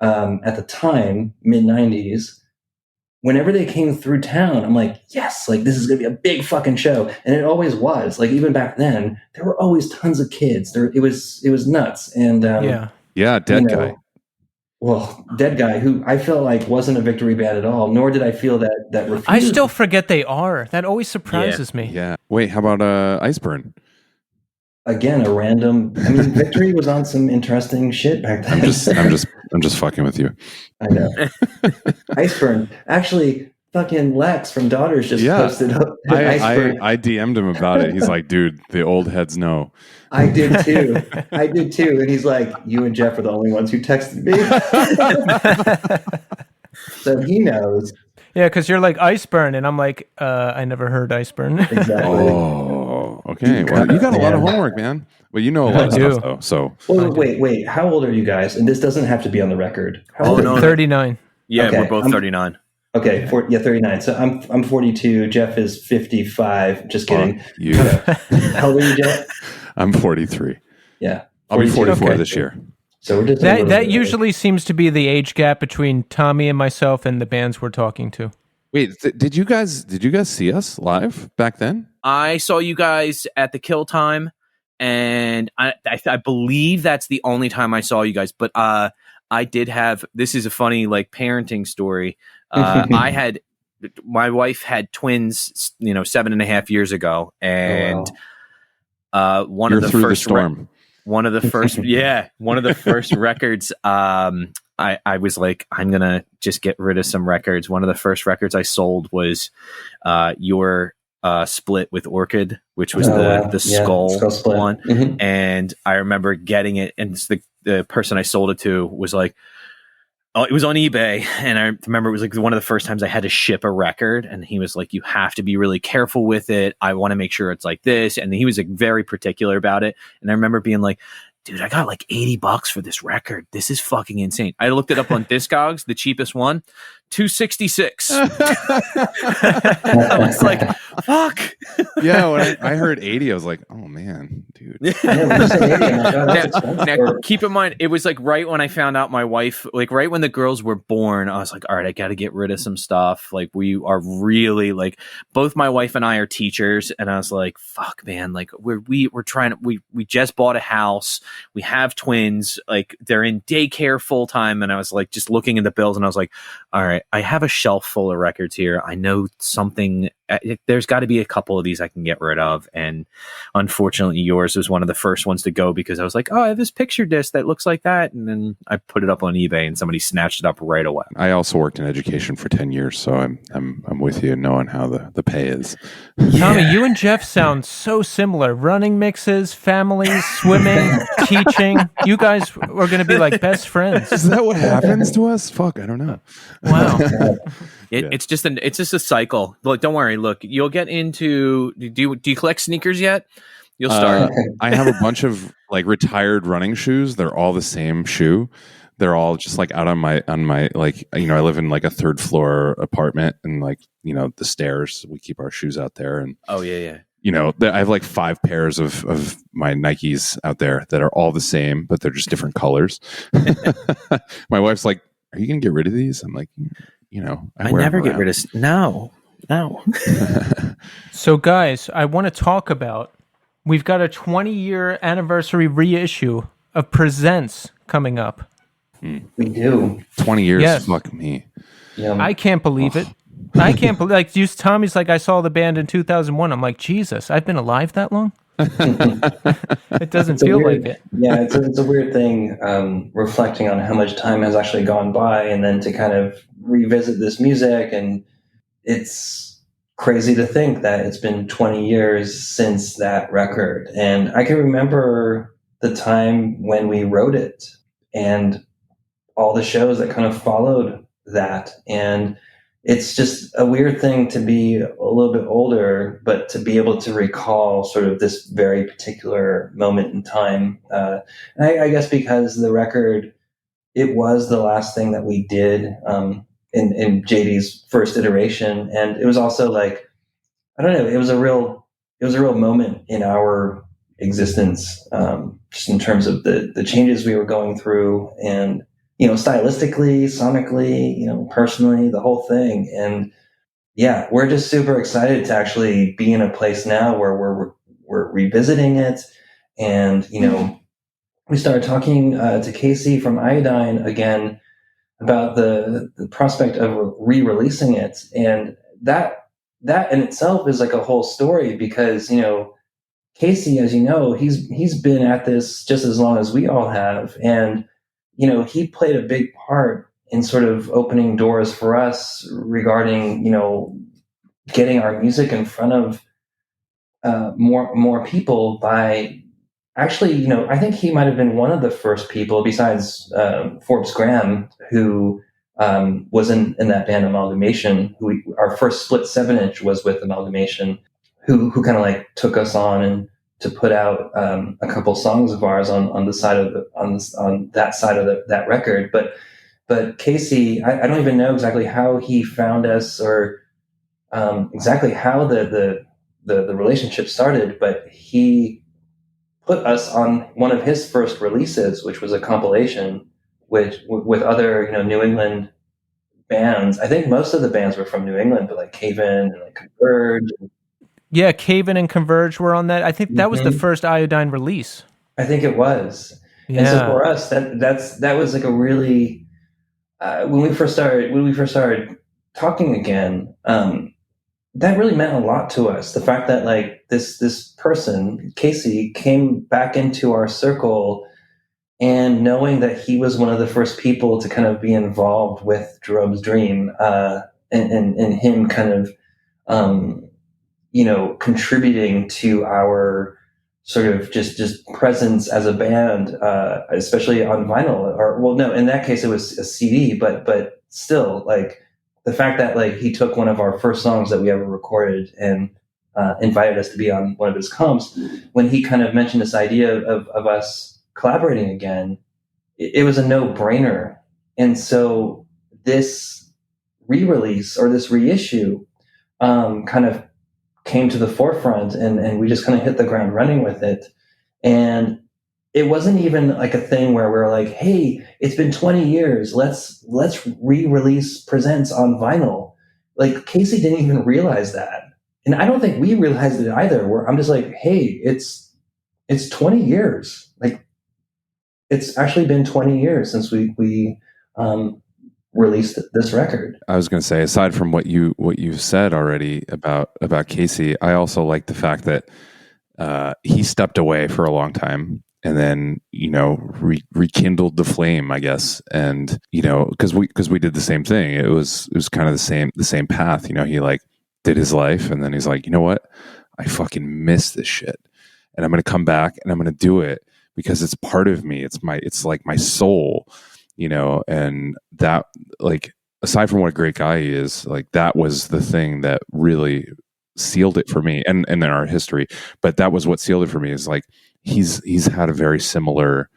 Speaker 6: at the time, mid-90s, whenever they came through town, I'm like, yes, like this is going to be a big fucking show. And it always was. Like even back then, there were always tons of kids. It was nuts. And
Speaker 5: Dead Guy.
Speaker 6: Well, Dead Guy, who I felt like wasn't a victory band at all, nor did I feel that Refused.
Speaker 1: I still forget they are. That always surprises me.
Speaker 5: Yeah. Wait, how about Iceburn?
Speaker 6: Again, a random. I mean, Victory was on some interesting shit back then.
Speaker 5: I'm just fucking with you.
Speaker 6: I know. Iceburn. Actually, fucking Lex from Daughters just posted up.
Speaker 5: I DM'd him about it. He's like, dude, the old heads know.
Speaker 6: I did too. And he's like, you and Jeff are the only ones who texted me. So he knows.
Speaker 1: Yeah, because you're like Iceburn, and I'm like, I never heard Iceburn.
Speaker 6: Exactly.
Speaker 5: Oh, okay. Well, you got a lot of homework, man. Well, you know a lot of stuff, though. So,
Speaker 6: wait. How old are you guys? And this doesn't have to be on the record. How old
Speaker 1: are you? 39.
Speaker 4: Yeah, okay, we're both 39.
Speaker 6: Okay, 39. So I'm 42. Jeff is 55. Just kidding. How old are you, Jeff?
Speaker 5: I'm 43.
Speaker 6: Yeah, 42.
Speaker 5: I'll be 44 this year.
Speaker 6: So we're just
Speaker 1: that usually seems to be the age gap between Tommy and myself and the bands we're talking to.
Speaker 5: Wait, did you guys see us live back then?
Speaker 4: I saw you guys at the Kill Time, and I believe that's the only time I saw you guys. But I did have, this is a funny like parenting story. My wife had twins, 7.5 years ago, and one of the first records I was like, I'm gonna just get rid of some records. One of the first records I sold was your split with Orchid, which was the skull
Speaker 6: split
Speaker 4: one. And I remember getting it, and the person I sold it to was like, oh, it was on eBay, and I remember it was like one of the first times I had to ship a record, and he was like, you have to be really careful with it. I want to make sure it's like this. And he was like very particular about it. And I remember being like, dude, I got like $80 for this record. This is fucking insane. I looked it up on Discogs, the cheapest one, $266. I was like, fuck.
Speaker 5: Yeah, when I heard 80, I was like, oh man, dude.
Speaker 4: Now, keep in mind, it was like right when I found out my wife, like right when the girls were born, I was like, all right, I got to get rid of some stuff. Like we are really like, both my wife and I are teachers, and I was like, fuck, man, like we're trying to, we just bought a house. We have twins, like they're in daycare full time. And I was like, just looking at the bills, and I was like, all right, I have a shelf full of records here. I know something, there's got to be a couple of these I can get rid of. And unfortunately, yours was one of the first ones to go, because I was like, oh, I have this picture disc that looks like that. And then I put it up on eBay, and somebody snatched it up right away.
Speaker 5: I also worked in education for 10 years, so I'm with you knowing how the pay is.
Speaker 1: Tommy, you and Jeff sound so similar. Running mixes, families, swimming, teaching. You guys are going to be like best friends.
Speaker 5: Is that what happens to us? Fuck, I don't know.
Speaker 1: Wow.
Speaker 4: It's just a cycle. Look, don't worry. Look, you'll get into. Do you collect sneakers yet? You'll start.
Speaker 5: I have a bunch of like retired running shoes. They're all the same shoe. They're all just like out on my like, you know, I live in like a third floor apartment, and like, you know, the stairs, we keep our shoes out there. And
Speaker 4: oh yeah.
Speaker 5: You know, I have like 5 pairs of my Nikes out there that are all the same, but they're just different colors. My wife's like, are you going to get rid of these? I'm like, you know,
Speaker 4: I never get rid of. No.
Speaker 1: So guys, I want to talk about, we've got a 20-year anniversary reissue of Presents coming up.
Speaker 6: We do.
Speaker 5: 20 years.
Speaker 1: Yes.
Speaker 5: Fuck me.
Speaker 6: Yeah.
Speaker 1: I can't believe it. I can't believe, like, Tommy's like, I saw the band in 2001. I'm like, Jesus, I've been alive that long? It doesn't feel like it.
Speaker 6: Yeah, it's a weird thing, reflecting on how much time has actually gone by, and then to kind of revisit this music. And it's crazy to think that it's been 20 years since that record. And I can remember the time when we wrote it and all the shows that kind of followed that. And it's just a weird thing to be a little bit older, but to be able to recall sort of this very particular moment in time. And I guess because the record, it was the last thing that we did in JD's first iteration. And it was also like, I don't know, it was a real moment in our existence, just in terms of the changes we were going through, and you know, stylistically, sonically, you know, personally, the whole thing. And yeah, we're just super excited to actually be in a place now where we're revisiting it. And, you know, we started talking to Casey from Iodine again about the prospect of re-releasing it. And that in itself is like a whole story, because, you know, Casey, as you know, he's been at this just as long as we all have. And you know, he played a big part in sort of opening doors for us regarding, you know, getting our music in front of more people by actually, you know, I think he might have been one of the first people besides Forbes Graham who was in that band Amalgamation. Our first split 7-inch was with Amalgamation, who kind of like took us on and to put out a couple songs of ours on the side of on that side of that record. But Casey, I don't even know exactly how he found us, or exactly how the relationship started, but he put us on one of his first releases, which was a compilation with other, you know, New England bands. I think most of the bands were from New England, but like Cave In and like Converge.
Speaker 1: Yeah, Cave In and Converge were on that. I think that was the first Iodine release.
Speaker 6: I think it was.
Speaker 1: Yeah.
Speaker 6: And so for us, that was like a really when we first started talking again, that really meant a lot to us. The fact that like this person, Casey, came back into our circle And knowing that he was one of the first people to kind of be involved with Jerome's Dream, and him kind of, contributing to our sort of just presence as a band, especially on vinyl, or well, no, in that case it was a CD, but still, like the fact that like he took one of our first songs that we ever recorded and invited us to be on one of his comps, when he kind of mentioned this idea of us collaborating again, it was a no-brainer. And so this re-release or this reissue kind of came to the forefront, and we just kind of hit the ground running with it. And it wasn't even like a thing where we're like, hey, it's been 20 years, let's re-release Presents on vinyl. Like Casey didn't even realize that, and I don't think we realized it either. Where I'm just like, hey, it's 20 years. Like, it's actually been 20 years since we released this record.
Speaker 5: I was going to say, aside from what you said already about Casey, I also like the fact that he stepped away for a long time and then rekindled the flame, I guess. And because we did the same thing. It was kind of the same path. He like did his life, and then he's like, you know what, I fucking miss this shit, and I'm going to come back and I'm going to do it because it's part of me. It's like my soul, and that, like, aside from what a great guy he is, like, that was the thing that really sealed it for me, and in our history. But that was what sealed it for me, is like, he's had a very similar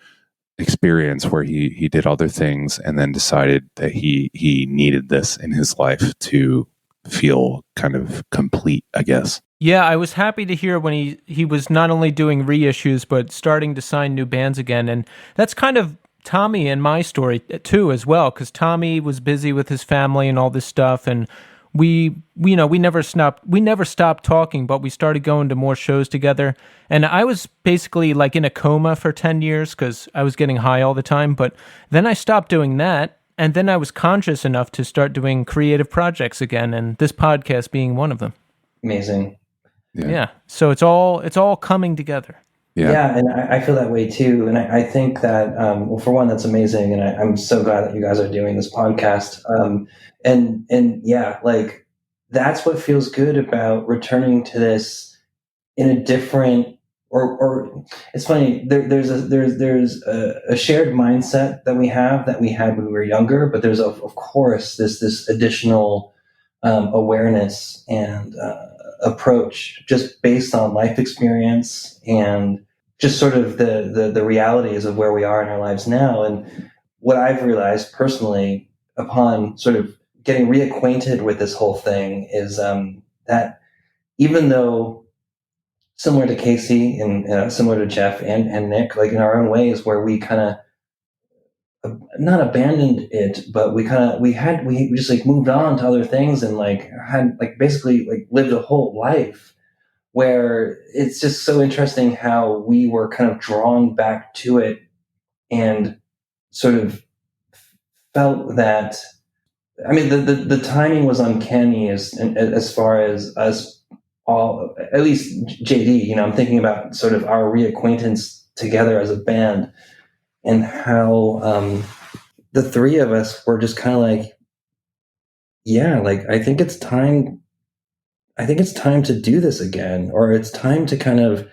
Speaker 5: experience where he did other things and then decided that he needed this in his life to feel kind of complete, I guess.
Speaker 1: Yeah, I was happy to hear when he was not only doing reissues, but starting to sign new bands again. And that's kind of Tommy and my story too, as well, because Tommy was busy with his family and all this stuff. And we never stopped talking, but we started going to more shows together. And I was basically like in a coma for 10 years because I was getting high all the time. But then I stopped doing that. And then I was conscious enough to start doing creative projects again. And this podcast being one of them.
Speaker 6: Amazing.
Speaker 1: Yeah. So it's all coming together.
Speaker 6: Yeah, and I feel that way too. And I think that, well, for one, that's amazing. And I'm so glad that you guys are doing this podcast. And yeah, like, that's what feels good about returning to this in a different, or it's funny, there's a shared mindset that we had when we were younger, but there's of course this additional awareness and approach just based on life experience and just sort of the realities of where we are in our lives now. And what I've realized personally upon sort of getting reacquainted with this whole thing is that even though similar to Casey and similar to Jeff and Nick, like in our own ways, where we kind of not abandoned it, but we just like moved on to other things and like had like basically like lived a whole life, where it's just so interesting how we were kind of drawn back to it and sort of felt that, I mean, the timing was uncanny as far as us all, at least JD, I'm thinking about sort of our reacquaintance together as a band, and how the three of us were just kind of like, yeah, like, I think it's time to do this again, or it's time to kind of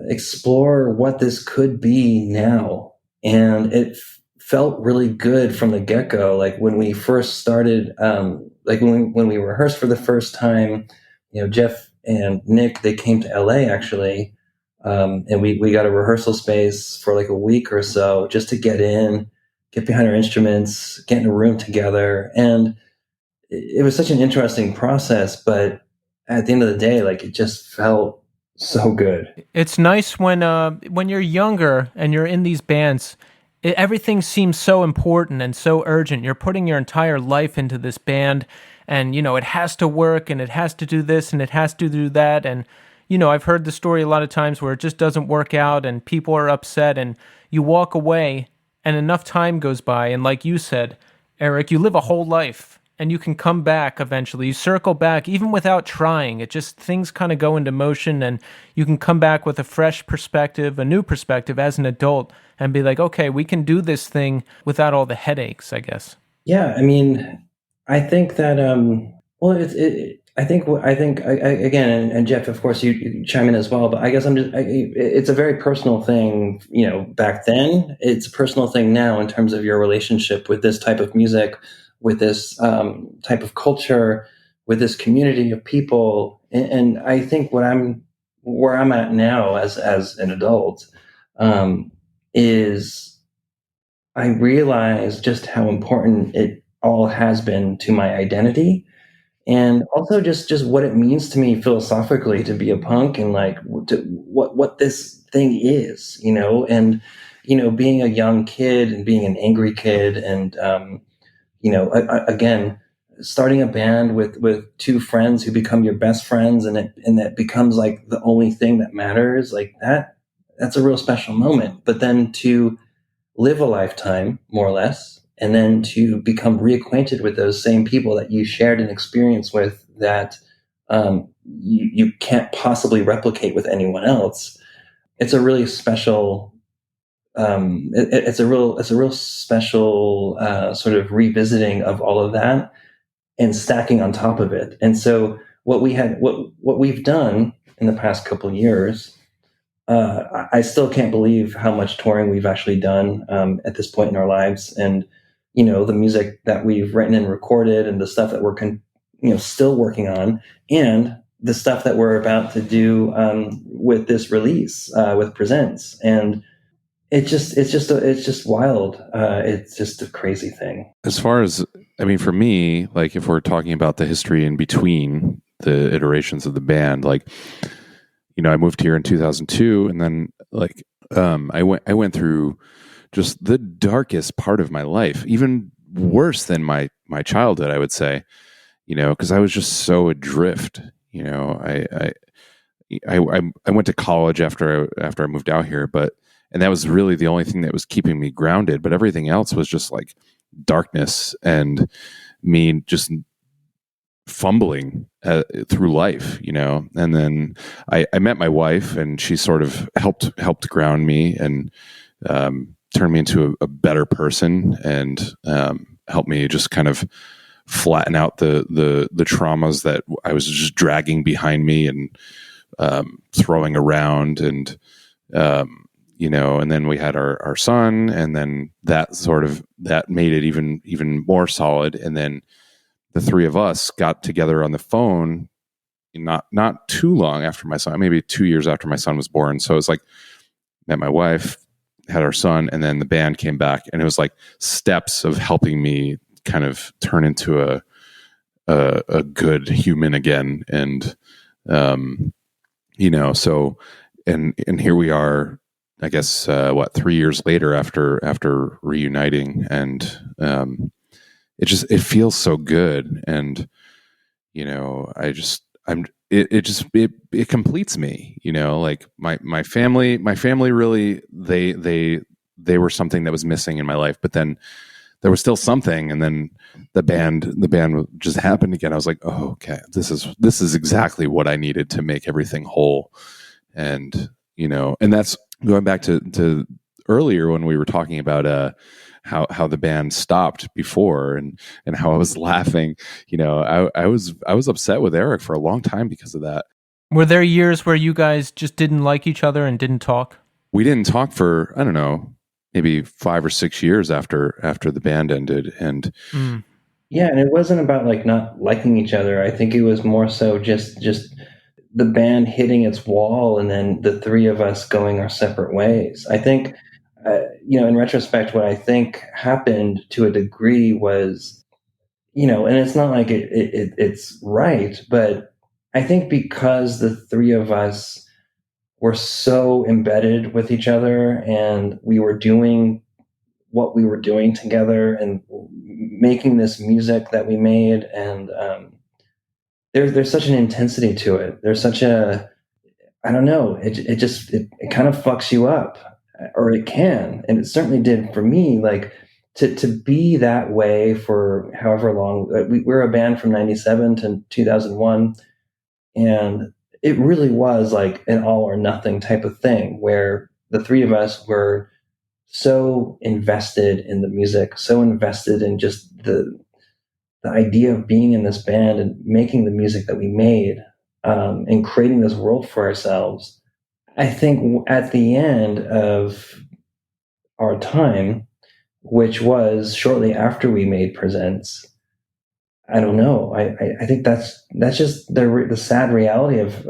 Speaker 6: explore what this could be now. And it felt really good from the get-go. Like when we first started, like when we rehearsed for the first time, Jeff and Nick, they came to LA actually. And we got a rehearsal space for like a week or so just to get behind our instruments, get in a room together. And it was such an interesting process, but at the end of the day, like, it just felt so good.
Speaker 1: It's nice when you're younger and you're in these bands, everything seems so important and so urgent. You're putting your entire life into this band, and it has to work, and it has to do this, and it has to do that. And I've heard the story a lot of times where it just doesn't work out and people are upset, and you walk away and enough time goes by. And like you said, Erik, you live a whole life and you can come back eventually. You circle back even without trying. It just, things kind of go into motion, and you can come back with a fresh perspective, a new perspective as an adult, and be like, okay, we can do this thing without all the headaches, I guess.
Speaker 6: Yeah, I mean, I think that well, again, and Jeff, of course, you chime in as well. But I guess it's a very personal thing. You know, back then, it's a personal thing now in terms of your relationship with this type of music, with this type of culture, with this community of people. And I think where I'm at now as an adult is I realize just how important it all has been to my identity, and also just what it means to me philosophically to be a punk, and like what this thing is, you know. And being a young kid and being an angry kid, and again, starting a band with two friends who become your best friends, and that becomes like the only thing that matters, like that's a real special moment. But then to live a lifetime, more or less, and then to become reacquainted with those same people that you shared an experience with, that you can't possibly replicate with anyone else. It's a really special. It's a real special sort of revisiting of all of that and stacking on top of it. And so what we've done in the past couple of years. I still can't believe how much touring we've actually done at this point in our lives, and the music that we've written and recorded, and the stuff that we're still working on, and the stuff that we're about to do with this release with Presents. And it's just wild. It's just a crazy thing.
Speaker 5: As far as, I mean, for me, like if we're talking about the history in between the iterations of the band, like, I moved here in 2002, and then like I went through just the darkest part of my life, even worse than my childhood, I would say, because I was just so adrift. I went to college after I moved out here, and that was really the only thing that was keeping me grounded. But everything else was just like darkness and me just fumbling through life, and then I met my wife, and she sort of helped ground me and turn me into a better person, and helped me just kind of flatten out the traumas that I was just dragging behind me and throwing around, and and then we had our son, and then that made it even more solid. And then the three of us got together on the phone not too long after my son, maybe 2 years after my son was born. So it was like, met my wife, had our son, and then the band came back, and it was like steps of helping me kind of turn into a good human again. And, so, and here we are, I guess, 3 years later after reuniting, and, it feels so good. And, it completes me, like my family really, they were something that was missing in my life, but then there was still something. And then the band just happened again. I was like, oh, okay, this is exactly what I needed to make everything whole. And, and that's going back to earlier when we were talking about, how the band stopped before, and how I was laughing. I was upset with Erik for a long time because of that.
Speaker 1: Were there years where you guys just didn't like each other and didn't talk?
Speaker 5: We didn't talk for, I don't know, maybe 5 or 6 years after the band ended. And
Speaker 6: yeah, and it wasn't about like not liking each other. I think it was more so just the band hitting its wall, and then the three of us going our separate ways. I think in retrospect, what I think happened to a degree was, and it's not like it's right, but I think because the three of us were so embedded with each other, and we were doing what we were doing together, and making this music that we made, and there's such an intensity to it. There's such a, I don't know, it kind of fucks you up. Or it can, and it certainly did for me. Like to be that way for however long. We were a band from 97 to 2001, and it really was like an all or nothing type of thing where the three of us were so invested in the music, so invested in just the idea of being in this band and making the music that we made, and creating this world for ourselves. I think at the end of our time, which was shortly after we made Presents, I don't know. I think that's just the sad reality of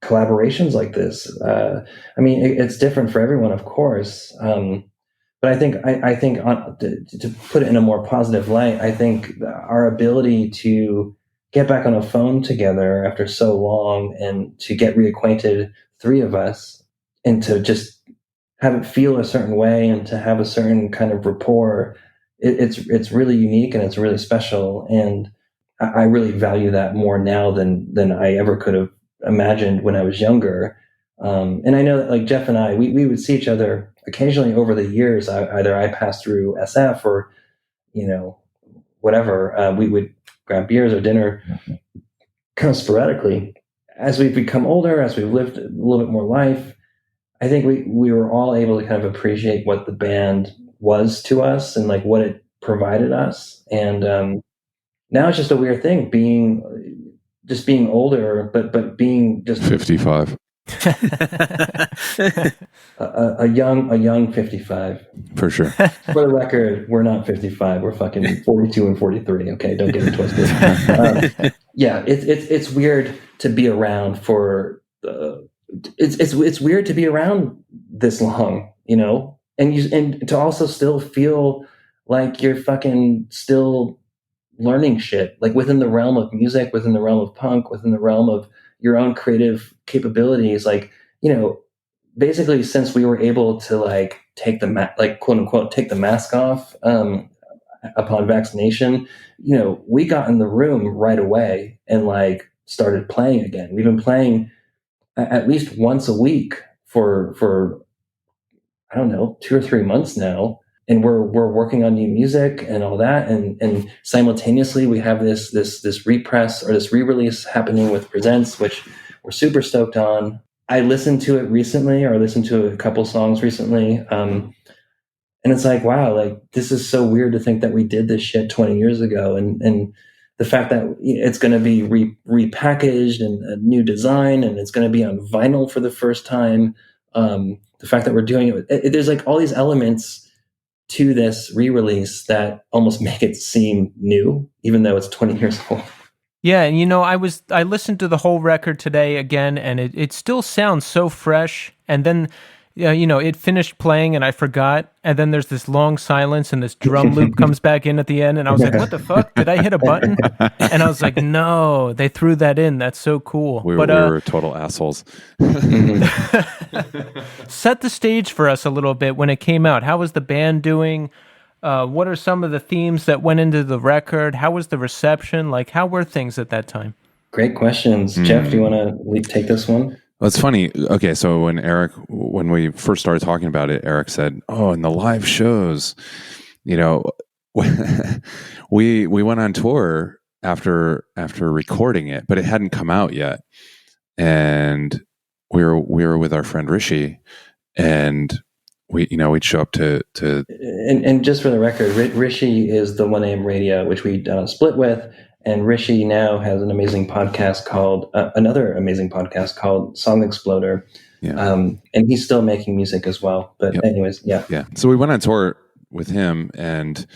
Speaker 6: collaborations like this. I mean, it's different for everyone, of course. But I think to put it in a more positive light, I think our ability to get back on a phone together after so long and to get reacquainted, three of us, and to just have it feel a certain way and to have a certain kind of rapport, it's really unique and it's really special. And I really value that more now than I ever could have imagined when I was younger. And I know that like Jeff and I, we would see each other occasionally over the years. Either I passed through SF or, whatever. We would grab beers or dinner kind of sporadically. As we've become older, as we've lived a little bit more life, I think we were all able to kind of appreciate what the band was to us and like what it provided us. And now it's just a weird thing being older, but being just
Speaker 5: 55.
Speaker 6: a young 55
Speaker 5: For sure.
Speaker 6: For the record, we're not 55, we're fucking 42 and 43. Okay, don't get it twisted. Yeah, it's weird to be around for it's weird to be around this long, and to also still feel like you're fucking still learning shit, like within the realm of music, within the realm of punk, within the realm of your own creative capabilities. Like, basically since we were able to like take the quote unquote take the mask off upon vaccination, we got in the room right away and like started playing again. We've been playing at least once a week for I don't know, 2 or 3 months now. And we're working on new music and all that, and simultaneously we have this repress or this re-release happening with Presents, which we're super stoked on. I listened to it recently, or listened to a couple songs recently, and it's like, wow, like this is so weird to think that we did this shit 20 years ago, and the fact that it's going to be repackaged and a new design, and it's going to be on vinyl for the first time. The fact that we're doing it, there's like all these elements to this re-release that almost make it seem new, even though it's 20 years old.
Speaker 1: Yeah, and I listened to the whole record today again, and it still sounds so fresh. And then, it finished playing, and I forgot. And then there's this long silence, and this drum loop comes back in at the end, and I was like, "What the fuck? Did I hit a button?" And I was like, "No, they threw that in. That's so cool."
Speaker 5: We were total assholes.
Speaker 1: Set the stage for us a little bit when it came out. How was the band doing? What are some of the themes that went into the record? How was the reception? Like, how were things at that time?
Speaker 6: Great questions. Jeff, do you want to take this one?
Speaker 5: Well, it's funny. Okay, so when we first started talking about it, Erik said, "Oh, and the live shows, we went on tour after recording it, but it hadn't come out yet, and we were with our friend Rishi, and we'd show up to
Speaker 6: and just for the record, Rishi is the 1AM Radio, which we split with. And Rishi now has an amazing podcast called another amazing podcast called Song Exploder.
Speaker 5: Yeah.
Speaker 6: And he's still making music as well. But anyways, yeah.
Speaker 5: So we went on tour with him, and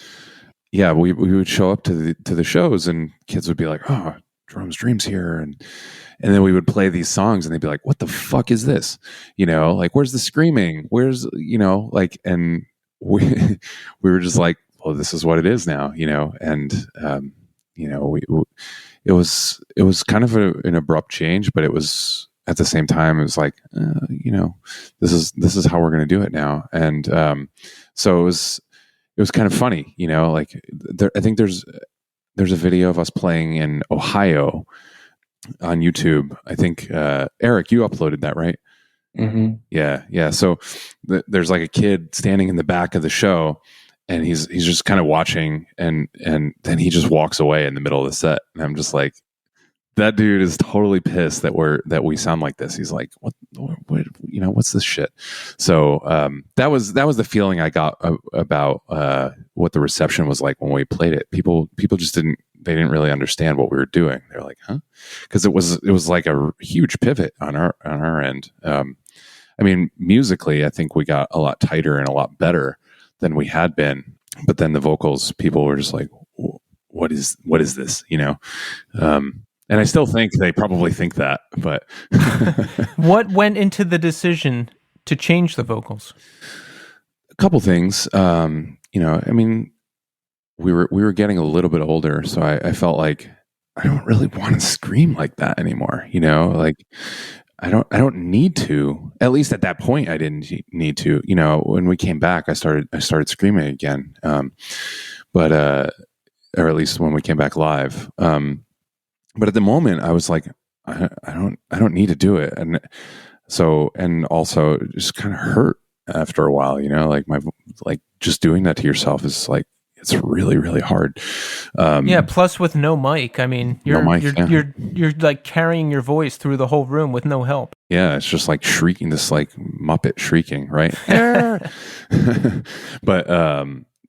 Speaker 5: we would show up to the shows, and kids would be like, "Oh, Jerome's Dream's here," and then we would play these songs, and they'd be like, "What the fuck is this?" Like, where's the screaming? Where's and we were just like, "Well, this is what it is now," and it was kind of an abrupt change, but it was at the same time, it was like, this is how we're going to do it now. And so it was kind of funny, like I think there's a video of us playing in Ohio on YouTube. I think Erik, you uploaded that, right?
Speaker 6: Mm-hmm.
Speaker 5: Yeah. So there's like a kid standing in the back of the show, and he's just kind of watching, and then he just walks away in the middle of the set, and I'm just like, that dude is totally pissed that we sound like this. He's like, what what's this shit? So that was the feeling I got about what the reception was like when we played it. People just didn't really understand what we were doing. They're like, huh? Because it was like a huge pivot on our end. I mean, musically, I think we got a lot tighter and a lot better than we had been. But then the vocals, people were just like, what is this? And I still think they probably think that, but
Speaker 1: what went into the decision to change the vocals?
Speaker 5: A couple things. I mean, we were getting a little bit older, so I felt like I don't really want to scream like that anymore. Like I don't need to. At least at that point, I didn't need to. When we came back, I started screaming again. But or at least when we came back live. But at the moment, I was like, I don't need to do it, and also it just kind of hurt after a while, like just doing that to yourself is like, it's really, really hard.
Speaker 1: Plus with no mic, I mean, you're like carrying your voice through the whole room with no help.
Speaker 5: Yeah, it's just like shrieking, this like Muppet shrieking, right? But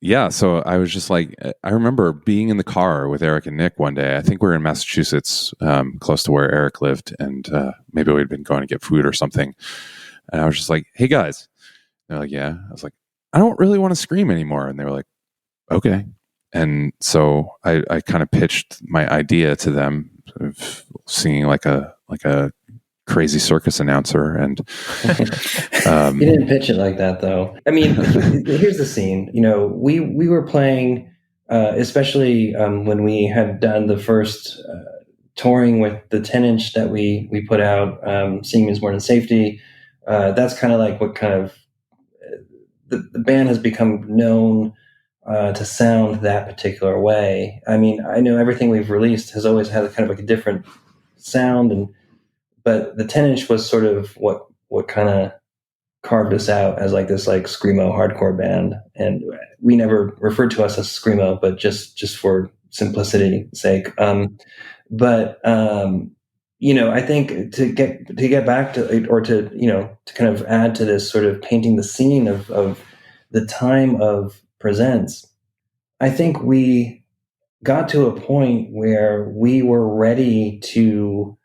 Speaker 5: yeah, so I was just like, I remember being in the car with Erik and Nick one day. I think we were in Massachusetts, close to where Erik lived, and maybe we'd been going to get food or something. And I was just like, hey guys. They're like, yeah. I was like, I don't really want to scream anymore. And they were like, okay. And so I kind of pitched my idea to them of singing like a crazy circus announcer, and
Speaker 6: you didn't pitch it like that, though. I mean, here's the scene. We were playing, especially when we had done the first touring with the 10-inch that we put out, Seeing Means More Than Safety. That's kind of like what kind of the band has become known to sound that particular way. I mean, I know everything we've released has always had kind of like a different sound, but the 10-inch was sort of what kind of carved us out as like this like screamo hardcore band. And we never referred to us as screamo, but just for simplicity's sake. I think to get back to, or to kind of add to this sort of painting the scene of the time of Presents, I think we got to a point where we were ready to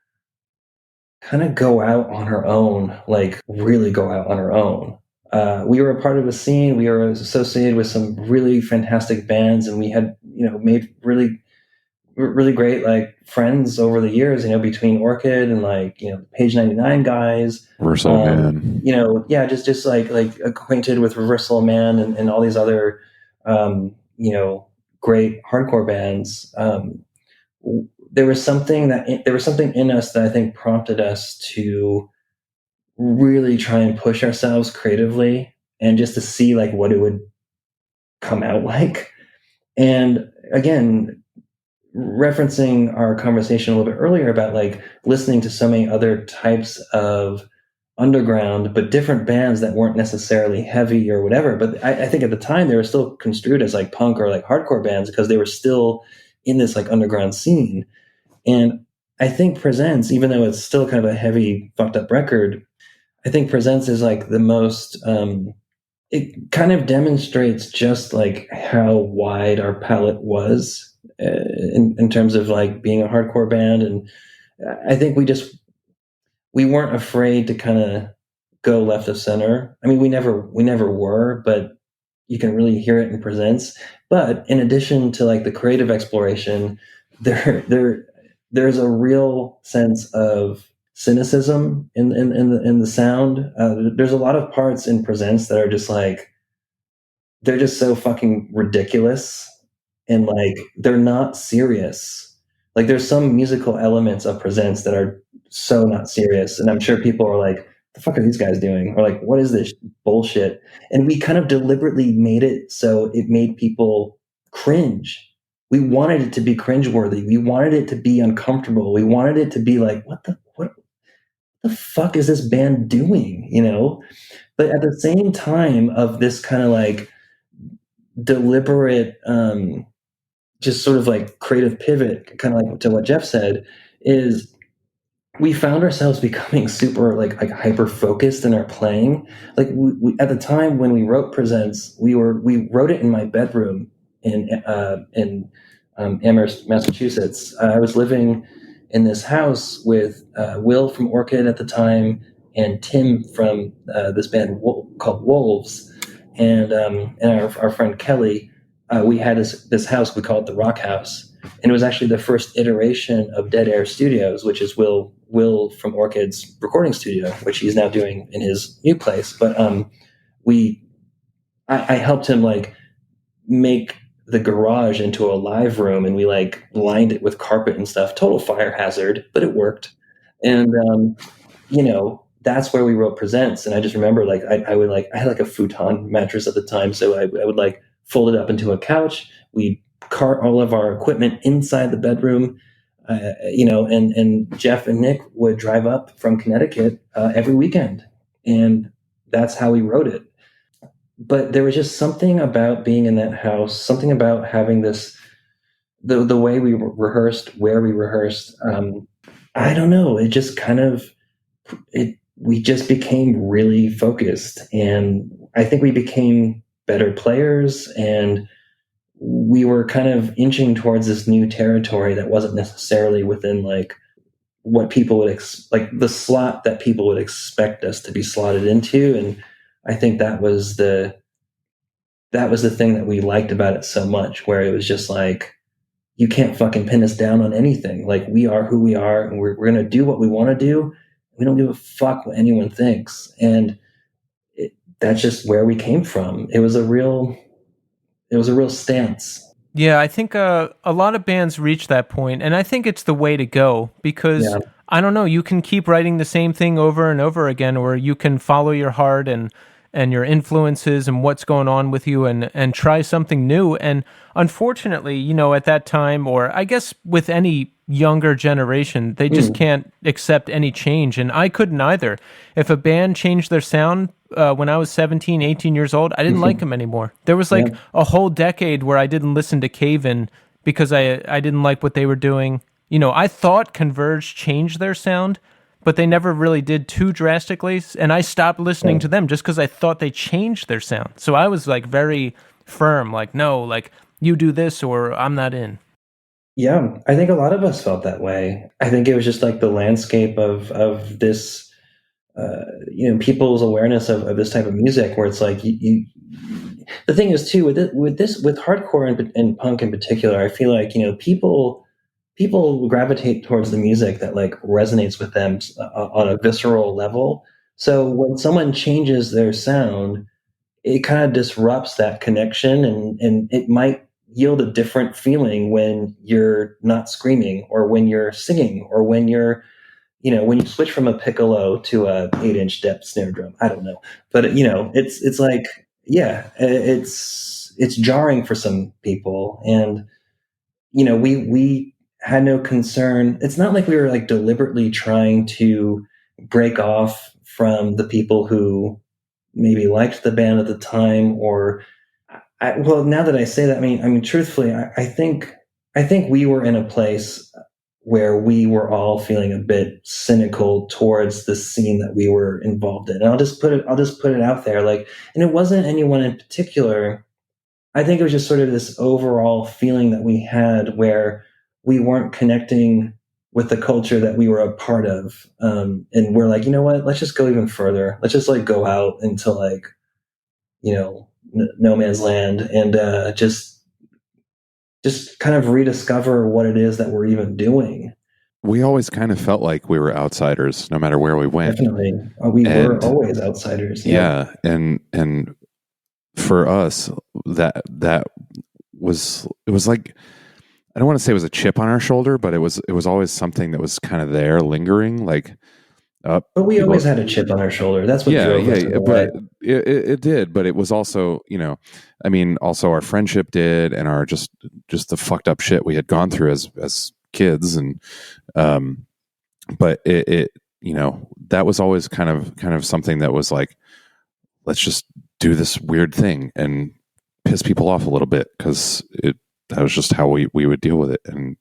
Speaker 6: kind of go out on our own, like really go out on our own. We were a part of a scene. We were associated with some really fantastic bands, and we had, made really, really great like friends over the years, between Orchid and like, Page 99 guys.
Speaker 5: Reversal Man.
Speaker 6: Just like acquainted with Reversal Man and all these other, great hardcore bands. There was something in us that I think prompted us to really try and push ourselves creatively, and just to see like what it would come out like. And again, referencing our conversation a little bit earlier about like listening to so many other types of underground, but different bands that weren't necessarily heavy or whatever. But I think at the time they were still construed as like punk or like hardcore bands because they were still in this like underground scene. And I think Presents, even though it's still kind of a heavy, fucked up record, I think Presents is like the most, it kind of demonstrates just like how wide our palette was in terms of like being a hardcore band. And I think we weren't afraid to kind of go left of center. I mean, we never were, but you can really hear it in Presents. But in addition to like the creative exploration, there's a real sense of cynicism in the sound. There's a lot of parts in Presents that are just like, they're just so fucking ridiculous, and like they're not serious. Like there's some musical elements of Presents that are so not serious, and I'm sure people are like, the fuck are these guys doing? Or like, what is this bullshit? And we kind of deliberately made it so it made people cringe. We wanted it to be cringeworthy. We wanted it to be uncomfortable. We wanted it to be like, what the fuck is this band doing? But at the same time of this kind of like deliberate, just sort of like creative pivot, kind of like to what Jeff said, is we found ourselves becoming super like hyper focused in our playing. Like at the time when we wrote Presents, we wrote it in my bedroom in Amherst, Massachusetts. I was living in this house with Will from Orchid at the time and Tim from this band called Wolves, and our friend Kelly. We had this house, we called it the Rock House, and it was actually the first iteration of Dead Air Studios, which is Will from Orchid's recording studio, which he's now doing in his new place. But I helped him like make the garage into a live room, and we like lined it with carpet and stuff. Total fire hazard, but it worked. And that's where we wrote Presents. And I just remember like I would like I had like a futon mattress at the time, so I would like fold it up into a couch. We cart all of our equipment inside the bedroom, and Jeff and Nick would drive up from Connecticut every weekend, and that's how we wrote it. But there was just something about being in that house, something about having this, the way we rehearsed, where we rehearsed. I don't know. It just kind of we just became really focused, and I think we became better players, and we were kind of inching towards this new territory that wasn't necessarily within like what people would like the slot that people would expect us to be slotted into. And I think that was the thing that we liked about it so much, where it was just like, you can't fucking pin us down on anything. Like, we are who we are, and we're going to do what we want to do. We don't give a fuck what anyone thinks. And that's just where we came from. It was a real stance.
Speaker 1: Yeah, I think a lot of bands reach that point, and I think it's the way to go, because I don't know, you can keep writing the same thing over and over again, or you can follow your heart and your influences and what's going on with you, and try something new. And unfortunately, at that time, or I guess with any younger generation, they just can't accept any change, and I couldn't either. If a band changed their sound when I was 17, 18 years old, I didn't like them anymore. There was like a whole decade where I didn't listen to Cave In because I didn't like what they were doing. I thought Converge changed their sound, but they never really did too drastically, and I stopped listening to them just because I thought they changed their sound. So I was like very firm, like, no, like, you do this or I'm not in.
Speaker 6: Yeah, I think a lot of us felt that way. I think it was just like the landscape of this, people's awareness of this type of music, where it's like the thing is too with hardcore and punk in particular. I feel like people gravitate towards the music that like resonates with them on a visceral level. So when someone changes their sound, it kind of disrupts that connection, and it might yield a different feeling when you're not screaming, or when you're singing, or when you're, when you switch from a piccolo to a 8-inch depth snare drum. I don't know, but it's like, it's jarring for some people. And we had no concern. It's not like we were like deliberately trying to break off from the people who maybe liked the band at the time, or well, now that I say that, I mean, truthfully, I think we were in a place where we were all feeling a bit cynical towards the scene that we were involved in. And I'll just put it out there, like, and it wasn't anyone in particular. I think it was just sort of this overall feeling that we had, where we weren't connecting with the culture that we were a part of. And we're like, you know what, let's just go even further. Let's just like go out into like, no man's land, and just kind of rediscover what it is that we're even doing.
Speaker 5: We always kind of felt like we were outsiders, no matter where we went.
Speaker 6: Definitely, we were always outsiders.
Speaker 5: Yeah, and for us, that was, it was like, I don't want to say it was a chip on our shoulder, but it was always something that was kind of there, lingering, like.
Speaker 6: But we always had a chip on our shoulder. That's what drove us.
Speaker 5: But it did. But it was also, also our friendship did, and our just the fucked up shit we had gone through as kids, and but it that was always kind of something that was like, let's just do this weird thing and piss people off a little bit because that was just how we would deal with it. And,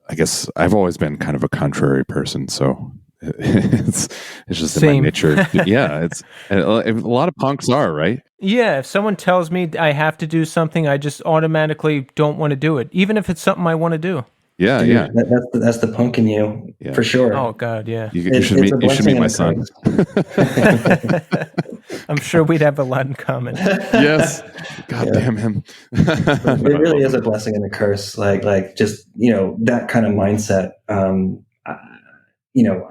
Speaker 5: I guess I've always been kind of a contrary person. So it's just in my
Speaker 1: Same.
Speaker 5: nature. Yeah. A lot of punks are, right?
Speaker 1: Yeah, if someone tells me I have to do something, I just automatically don't want to do it, even if it's something I want to do.
Speaker 5: Yeah.
Speaker 6: Dude,
Speaker 5: Yeah.
Speaker 6: That's the punk in you,
Speaker 5: Yeah.
Speaker 6: for sure.
Speaker 1: Oh God, yeah.
Speaker 5: You should meet my son.
Speaker 1: I'm sure we'd have a lot in common.
Speaker 5: Yes. God damn him.
Speaker 6: It really is a blessing and a curse. Like just, that kind of mindset.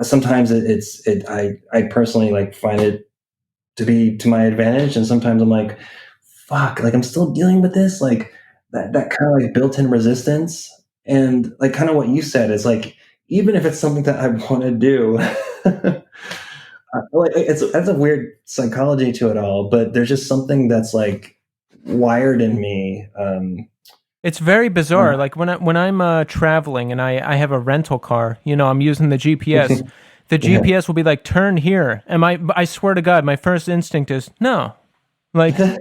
Speaker 6: Sometimes I personally like find it to be to my advantage. And sometimes I'm like, fuck, like I'm still dealing with this, like that kind of like built-in resistance. And like kind of what you said is like, even if it's something that I want to do, like that's a weird psychology to it all, but there's just something that's like wired in me.
Speaker 1: It's very bizarre. Like when I'm traveling and I have a rental car, I'm using the GPS. The GPS will be like, turn here, and I swear to God, my first instinct is no. Like it's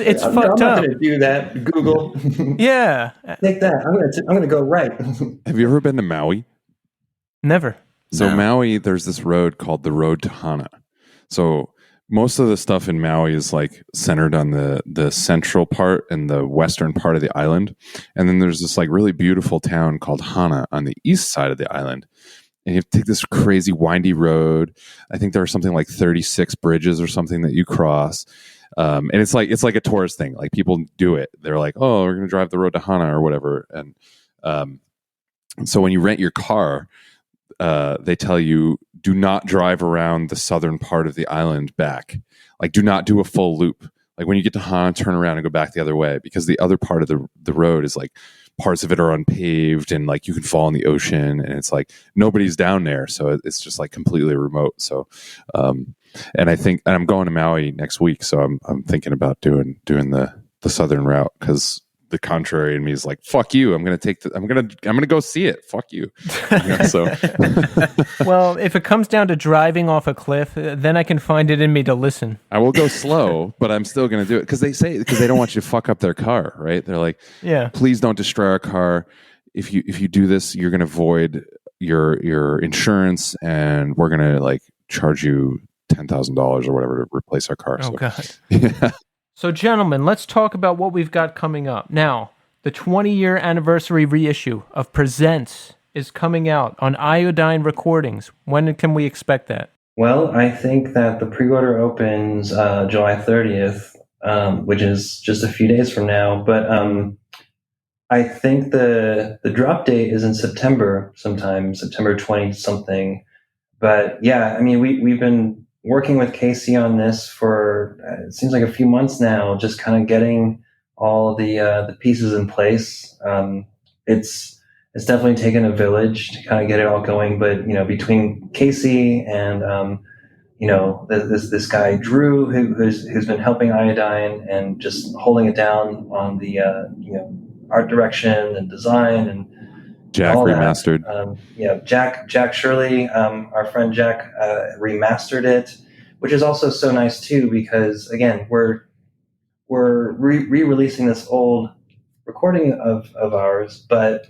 Speaker 6: I'm
Speaker 1: fucked
Speaker 6: not
Speaker 1: up.
Speaker 6: going to do that. Google.
Speaker 1: Yeah,
Speaker 6: Take that. I'm going to go right.
Speaker 5: Have you ever been to Maui?
Speaker 1: never.
Speaker 5: So
Speaker 4: No.
Speaker 5: Maui, there's this road called the Road to Hana. So most of the stuff in Maui is like centered on the central part and the western part of the island. And then there's this like really beautiful town called Hana on the east side of the island. And you have to take this crazy windy road. I think there are something like 36 bridges or something that you cross. And it's like a tourist thing. Like people do it. They're like, oh, we're going to drive the road to Hana or whatever. And so when you rent your car, they tell you do not drive around the southern part of the island back. Like do not do a full loop. Like when you get to Hana, turn around and go back the other way, because the other part of the road is like parts of it are unpaved and like you can fall in the ocean and it's like nobody's down there. So it's just like completely remote. So, and I'm going to Maui next week. So I'm thinking about doing the southern route, because the contrary in me is like, fuck you. I'm going to go see it. Fuck you. So
Speaker 1: Well, if it comes down to driving off a cliff, then I can find it in me to listen.
Speaker 5: I will go slow, but I'm still going to do it because they don't want you to fuck up their car, right? They're like,
Speaker 1: Yeah.
Speaker 5: please don't destroy our car. If you do this, you're going to void your insurance, and we're going to like charge you $10,000 or whatever to replace our car.
Speaker 1: Oh
Speaker 5: So,
Speaker 1: God.
Speaker 5: yeah.
Speaker 1: So, gentlemen, let's talk about what we've got coming up. Now, the 20-year anniversary reissue of Presents is coming out on Iodine Recordings. When can we expect that?
Speaker 6: Well, I think that the pre-order opens July 30th, which is just a few days from now. But I think the drop date is in September sometime, September 20 something. But yeah, I mean, we've been working with Casey on this for it seems like a few months now, just kind of getting all the pieces in place. It's definitely taken a village to kind of get it all going, but between Casey and this guy Drew who's been helping Iodine and just holding it down on the art direction and design and
Speaker 5: Jack
Speaker 6: all
Speaker 5: remastered.
Speaker 6: That. Jack Shirley, our friend Jack, remastered it, which is also so nice too, because again, we're re-releasing this old recording of ours, but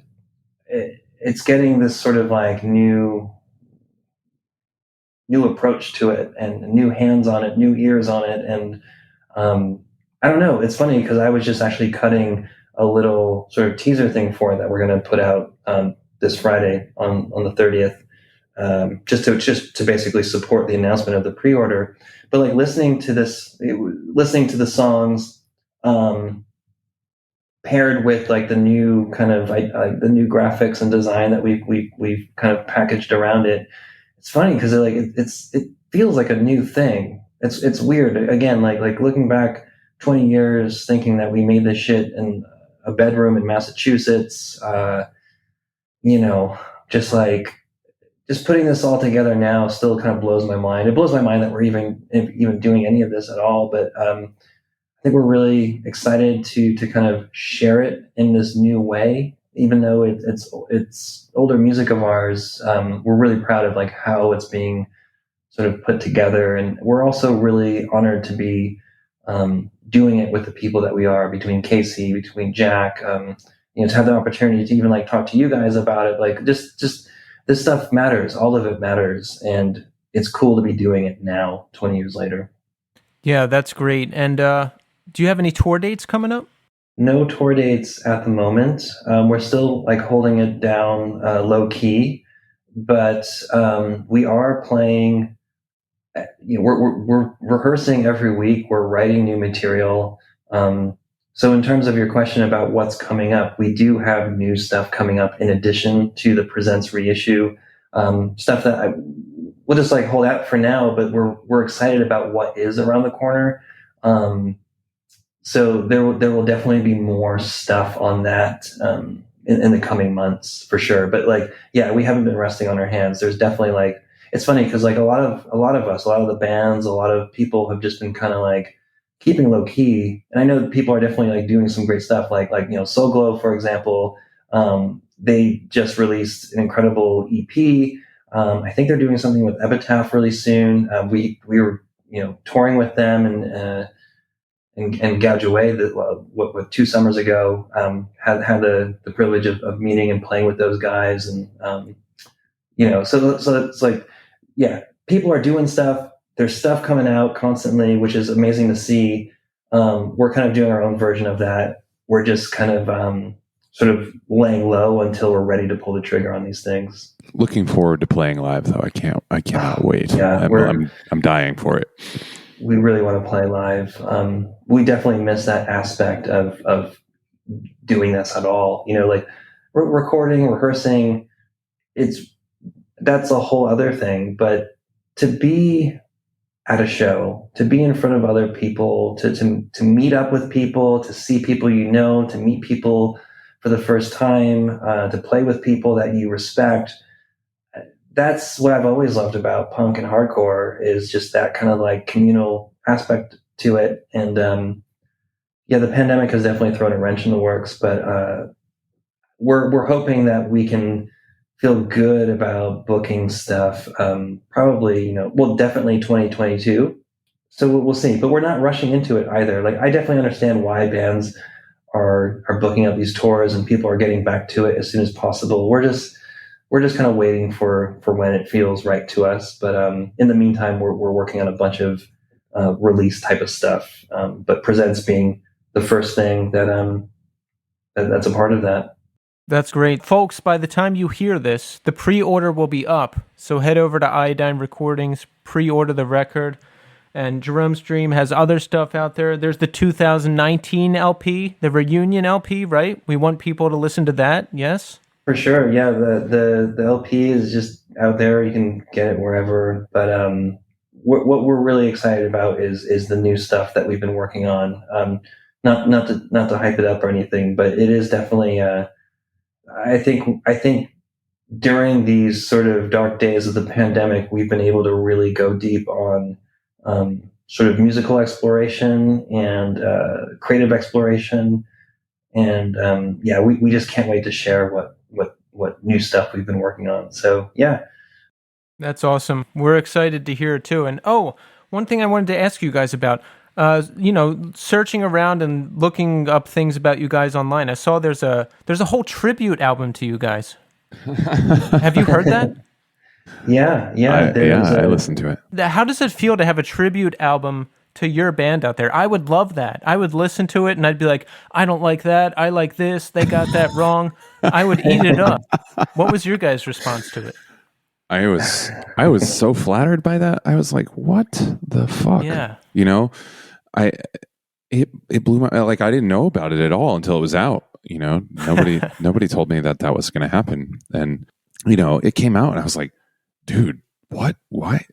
Speaker 6: it's getting this sort of like new approach to it and new hands on it, new ears on it. And I don't know, it's funny because I was just actually cutting a little sort of teaser thing for it that we're going to put out this Friday on the 30th, just to basically support the announcement of the pre-order. But like listening to the songs paired with like the new kind of the new graphics and design that we've kind of packaged around it. It's funny because it feels like a new thing. It's weird. Again, like looking back 20 years, thinking that we made this shit in a bedroom in Massachusetts. Just putting this all together now still kind of blows my mind. It blows my mind that we're even doing any of this at all. But I think we're really excited to kind of share it in this new way. Even though it's older music of ours, we're really proud of like how it's being sort of put together, and we're also really honored to be doing it with the people that we are, between Casey, between Jack, to have the opportunity to even like talk to you guys about it. Like just this stuff matters. All of it matters. And it's cool to be doing it now, 20 years later.
Speaker 1: Yeah, that's great. And do you have any tour dates coming up?
Speaker 6: No tour dates at the moment. We're still like holding it down low key, but we are playing. We're rehearsing every week. We're writing new material. So in terms of your question about what's coming up, we do have new stuff coming up in addition to the Presents reissue stuff that we'll just like hold out for now. But we're excited about what is around the corner. So there will definitely be more stuff on that in the coming months for sure. But like, yeah, we haven't been resting on our hands. There's definitely like, it's funny because like a lot of us, a lot of the bands, a lot of people have just been kind of like keeping low key. And I know that people are definitely like doing some great stuff. Like Soul Glow, for example, they just released an incredible EP. I think they're doing something with Epitaph really soon. We were touring with them and Gouge Away what 2 summers ago. Had the privilege of meeting and playing with those guys, and so it's like, yeah, people are doing stuff. There's stuff coming out constantly, which is amazing to see. We're kind of doing our own version of that. We're just kind of sort of laying low until we're ready to pull the trigger on these things.
Speaker 5: Looking forward to playing live, though. I cannot wait.
Speaker 6: Yeah,
Speaker 5: I'm dying for it.
Speaker 6: We really want to play live. We definitely miss that aspect of doing this at all. Like recording, rehearsing, that's a whole other thing. But to be at a show, to be in front of other people, to meet up with people, to see people to meet people for the first time, to play with people that you respect. That's what I've always loved about punk and hardcore, is just that kind of like communal aspect to it. And the pandemic has definitely thrown a wrench in the works, but we're hoping that we can feel good about booking stuff. Probably, definitely 2022. So we'll see, but we're not rushing into it either. Like, I definitely understand why bands are booking up these tours and people are getting back to it as soon as possible. We're just kind of waiting for when it feels right to us. But in the meantime, we're working on a bunch of release type of stuff. But Presents being the first thing that's a part of that.
Speaker 1: That's great. Folks, by the time you hear this, the pre-order will be up. So head over to Iodine Recordings, pre-order the record. And Jerome's Dream has other stuff out there. There's the 2019 LP, the reunion LP, right? We want people to listen to that, yes?
Speaker 6: For sure, yeah. The LP is just out there. You can get it wherever. But what we're really excited about is the new stuff that we've been working on. Not to hype it up or anything, but it is definitely. I think during these sort of dark days of the pandemic, we've been able to really go deep on sort of musical exploration and creative exploration. And we just can't wait to share what new stuff we've been working on. So yeah,
Speaker 1: that's awesome. We're excited to hear it too. And one thing I wanted to ask you guys about, searching around and looking up things about you guys online, I saw there's a whole tribute album to you guys. Have you heard that?
Speaker 6: Yeah.
Speaker 5: I listened to it.
Speaker 1: How does it feel to have a tribute album to your band out there? I would love that. I would listen to it and I'd be like, I don't like that. I like this. They got that wrong. I would eat it up. What was your guys' response to it?
Speaker 5: I was so flattered by that. I was like, what the fuck?
Speaker 1: Yeah.
Speaker 5: It blew my, like, I didn't know about it at all until it was out. Nobody told me that was going to happen. And, it came out and I was like, dude, what? Why?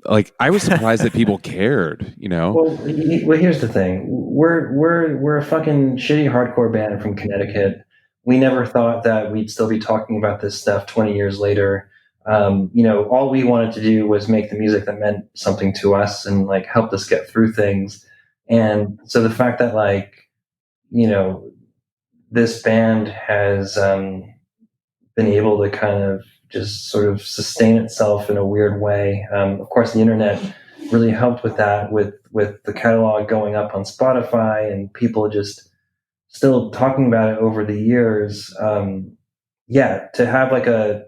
Speaker 5: Like, I was surprised that people cared,
Speaker 6: Well, here's the thing. We're a fucking shitty hardcore band from Connecticut. We never thought that we'd still be talking about this stuff 20 years later. All we wanted to do was make the music that meant something to us and like helped us get through things. And so the fact that this band has been able to kind of just sort of sustain itself in a weird way. Of course, the internet really helped with that, with the catalog going up on Spotify and people just still talking about it over the years. Yeah, to have like a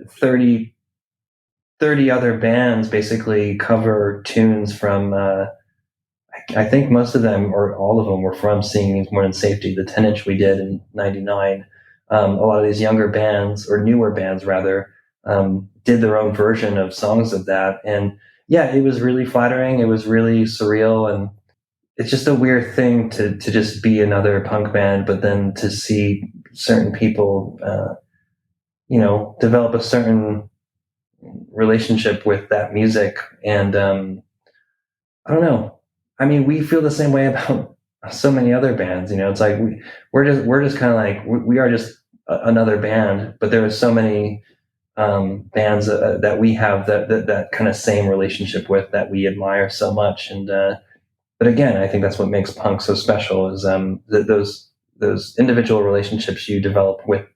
Speaker 6: 30 other bands basically cover tunes from, I think most of them or all of them were from Seeing Means More Than Safety, the 10-inch we did in '99. A lot of these younger bands, or newer bands rather, did their own version of songs of that. And yeah, it was really flattering. It was really surreal. And it's just a weird thing to just be another punk band, but then to see certain people, develop a certain relationship with that music. And I don't know. I mean, we feel the same way about so many other bands. It's like we're just kind of like we are just another band, but there are so many bands that we have that kind of same relationship with, that we admire so much. And but again, I think that's what makes punk so special, is those individual relationships you develop with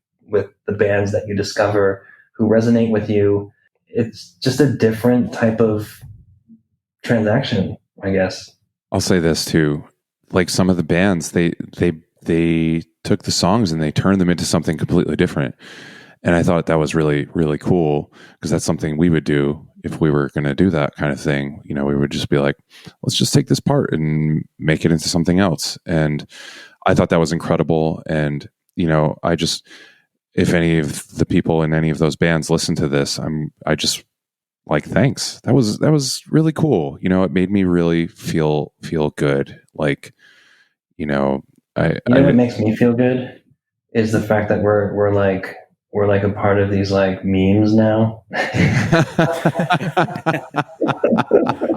Speaker 6: the bands that you discover who resonate with you. It's just a different type of transaction, I guess.
Speaker 5: I'll say this too, like some of the bands, they took the songs and they turned them into something completely different. And I thought that was really, really cool, because that's something we would do if we were going to do that kind of thing. We would just be like, let's just take this part and make it into something else. And I thought that was incredible. And, if any of the people in any of those bands listen to this, I just like, thanks. That was really cool. It made me really feel good. Like,
Speaker 6: what makes me feel good is the fact that we're like a part of these like memes now.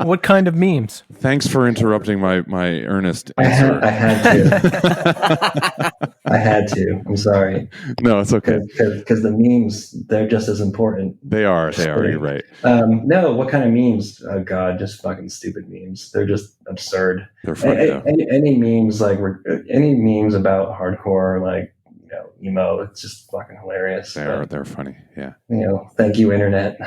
Speaker 1: What kind of memes?
Speaker 5: Thanks for interrupting my earnest answer.
Speaker 6: I had to. I had to. I'm sorry.
Speaker 5: No, it's okay.
Speaker 6: Because the memes, they're just as important.
Speaker 5: They are. You're right.
Speaker 6: No, what kind of memes? Oh God, just fucking stupid memes. They're just absurd.
Speaker 5: They're funny.
Speaker 6: Any memes any memes about hardcore, like, emo, it's just fucking hilarious.
Speaker 5: They're funny. Yeah.
Speaker 6: Thank you, internet.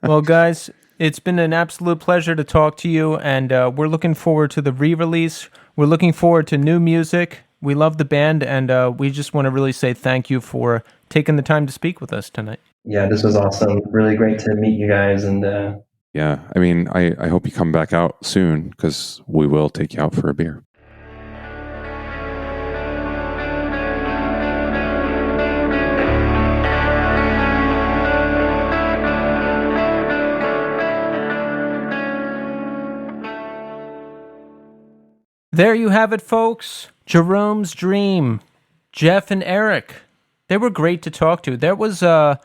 Speaker 1: Well, guys, it's been an absolute pleasure to talk to you, and we're looking forward to the re-release. We're looking forward to new music. We love the band, and we just want to really say thank you for taking the time to speak with us tonight.
Speaker 6: Yeah, this was awesome. Really great to meet you guys. And
Speaker 5: yeah, I mean, I hope you come back out soon, because we will take you out for a beer.
Speaker 1: There you have it, folks. Jerome's Dream, Jeff and Erik. They were great to talk to. That was a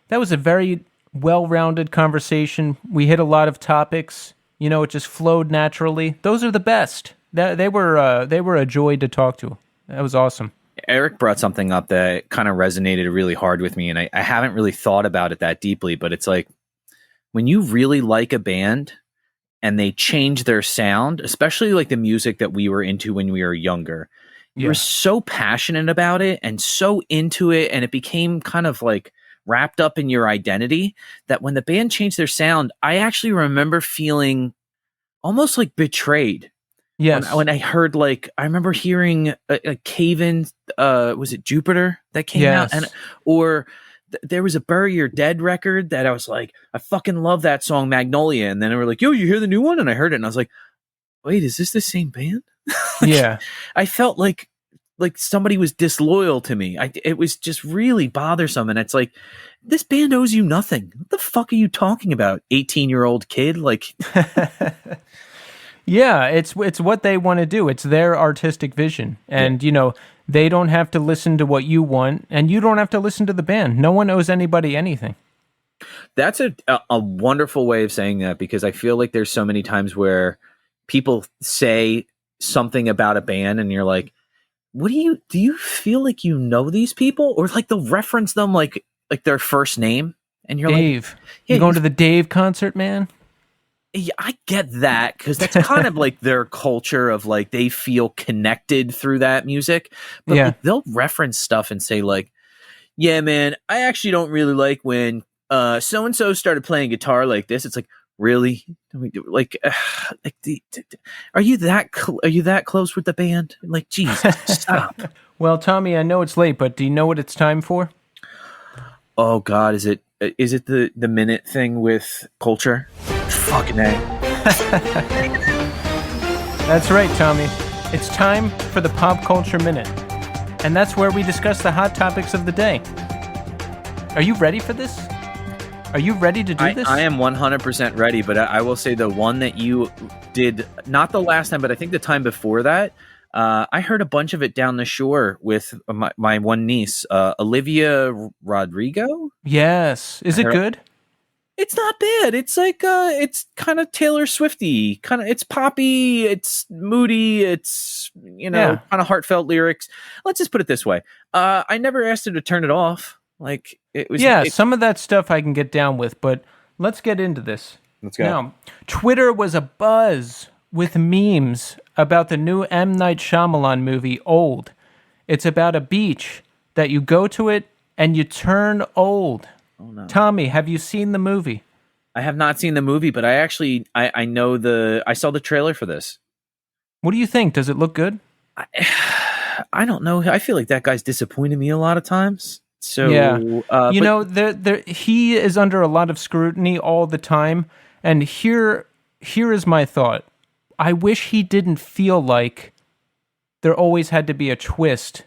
Speaker 1: very well-rounded conversation. We hit a lot of topics. It just flowed naturally. Those are the best. They were a joy to talk to. That was awesome.
Speaker 4: Erik brought something up that kind of resonated really hard with me, and I haven't really thought about it that deeply, but it's like when you really like a band and they change their sound, especially like the music that we were into when we were younger. You were so passionate about it and so into it, and it became kind of like wrapped up in your identity, that when the band changed their sound, I actually remember feeling almost like betrayed.
Speaker 1: Yes.
Speaker 4: When I heard, like, I remember hearing a Cave-In, was it Jupiter that came out? Or there was a Bury Your Dead record that I was like, I fucking love that song, Magnolia. And then they were like, yo, you hear the new one? And I heard it and I was like, wait, is this the same band?
Speaker 1: Yeah.
Speaker 4: I felt like somebody was disloyal to me. It was just really bothersome. And it's like, this band owes you nothing. What the fuck are you talking about, 18-year-old kid? Like,
Speaker 1: yeah, it's what they want to do. It's their artistic vision. And, they don't have to listen to what you want, and you don't have to listen to the band. No one owes anybody anything.
Speaker 4: That's a wonderful way of saying that, because I feel like there's so many times where people say something about a band and you're like, do you feel like you know these people? Or like they'll reference them like their first name, and you're
Speaker 1: Dave.
Speaker 4: Like, yeah,
Speaker 1: you going to the Dave concert, man?
Speaker 4: Yeah, I get that, because that's kind of like their culture of like they feel connected through that music. But like, they'll reference stuff and say like, yeah, man, I actually don't really like when so and so started playing guitar like this. It's like, really? Like, are you that close with the band? Like, Jesus, stop.
Speaker 1: Well, Tommy, I know it's late, but do you know what it's time for?
Speaker 4: Oh God, is it the minute thing with culture? Fucking A.
Speaker 1: That's right, Tommy. It's time for the Pop Culture Minute. And that's where we discuss the hot topics of the day. Are you ready for this? Are you ready to do this?
Speaker 4: I am 100% ready, but I will say the one that you did, not the last time, but I think the time before that, I heard a bunch of it down the shore with my one niece, Olivia Rodrigo.
Speaker 1: Yes. Is it good?
Speaker 4: It's not bad. It's like it's kind of Taylor Swifty, kind of. It's poppy. It's moody. It's kind of heartfelt lyrics. Let's just put it this way. I never asked her to turn it off. Like it was.
Speaker 1: Yeah, some of that stuff I can get down with, but let's get into this.
Speaker 4: Let's go.
Speaker 1: Now, Twitter was abuzz with memes about the new M. Night Shyamalan movie, Old. It's about a beach that you go to it and you turn old.
Speaker 4: Oh, no.
Speaker 1: Tommy, have you seen the movie?
Speaker 4: I have not seen the movie, but I know I saw the trailer for this.
Speaker 1: What do you think? Does it look good?
Speaker 4: I don't know. I feel like that guy's disappointed me a lot of times. So
Speaker 1: yeah, he is under a lot of scrutiny all the time. And here is my thought. I wish he didn't feel like there always had to be a twist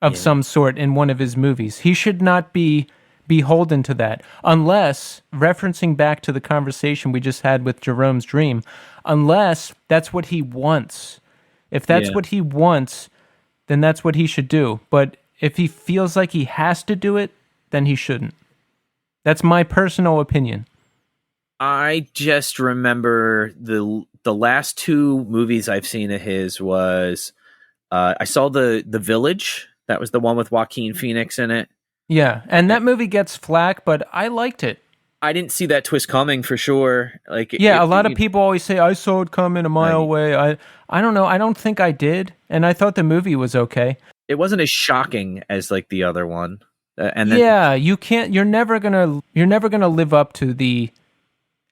Speaker 1: of some sort in one of his movies. He should not be beholden to that, unless, referencing back to the conversation we just had with Jerome's Dream, unless that's what he wants. If that's what he wants, then that's what he should do. But if he feels like he has to do it, then he shouldn't. That's my personal opinion.
Speaker 4: I just remember the last two movies I've seen of his was I saw the Village. That was the one with Joaquin Phoenix in it.
Speaker 1: Yeah, and that movie gets flack, but I liked it.
Speaker 4: I didn't see that twist coming for sure. Like,
Speaker 1: a lot of people always say I saw it coming a mile away. I don't know. I don't think I did, and I thought the movie was okay.
Speaker 4: It wasn't as shocking as like the other one. And then,
Speaker 1: you can't. You're never gonna live up to the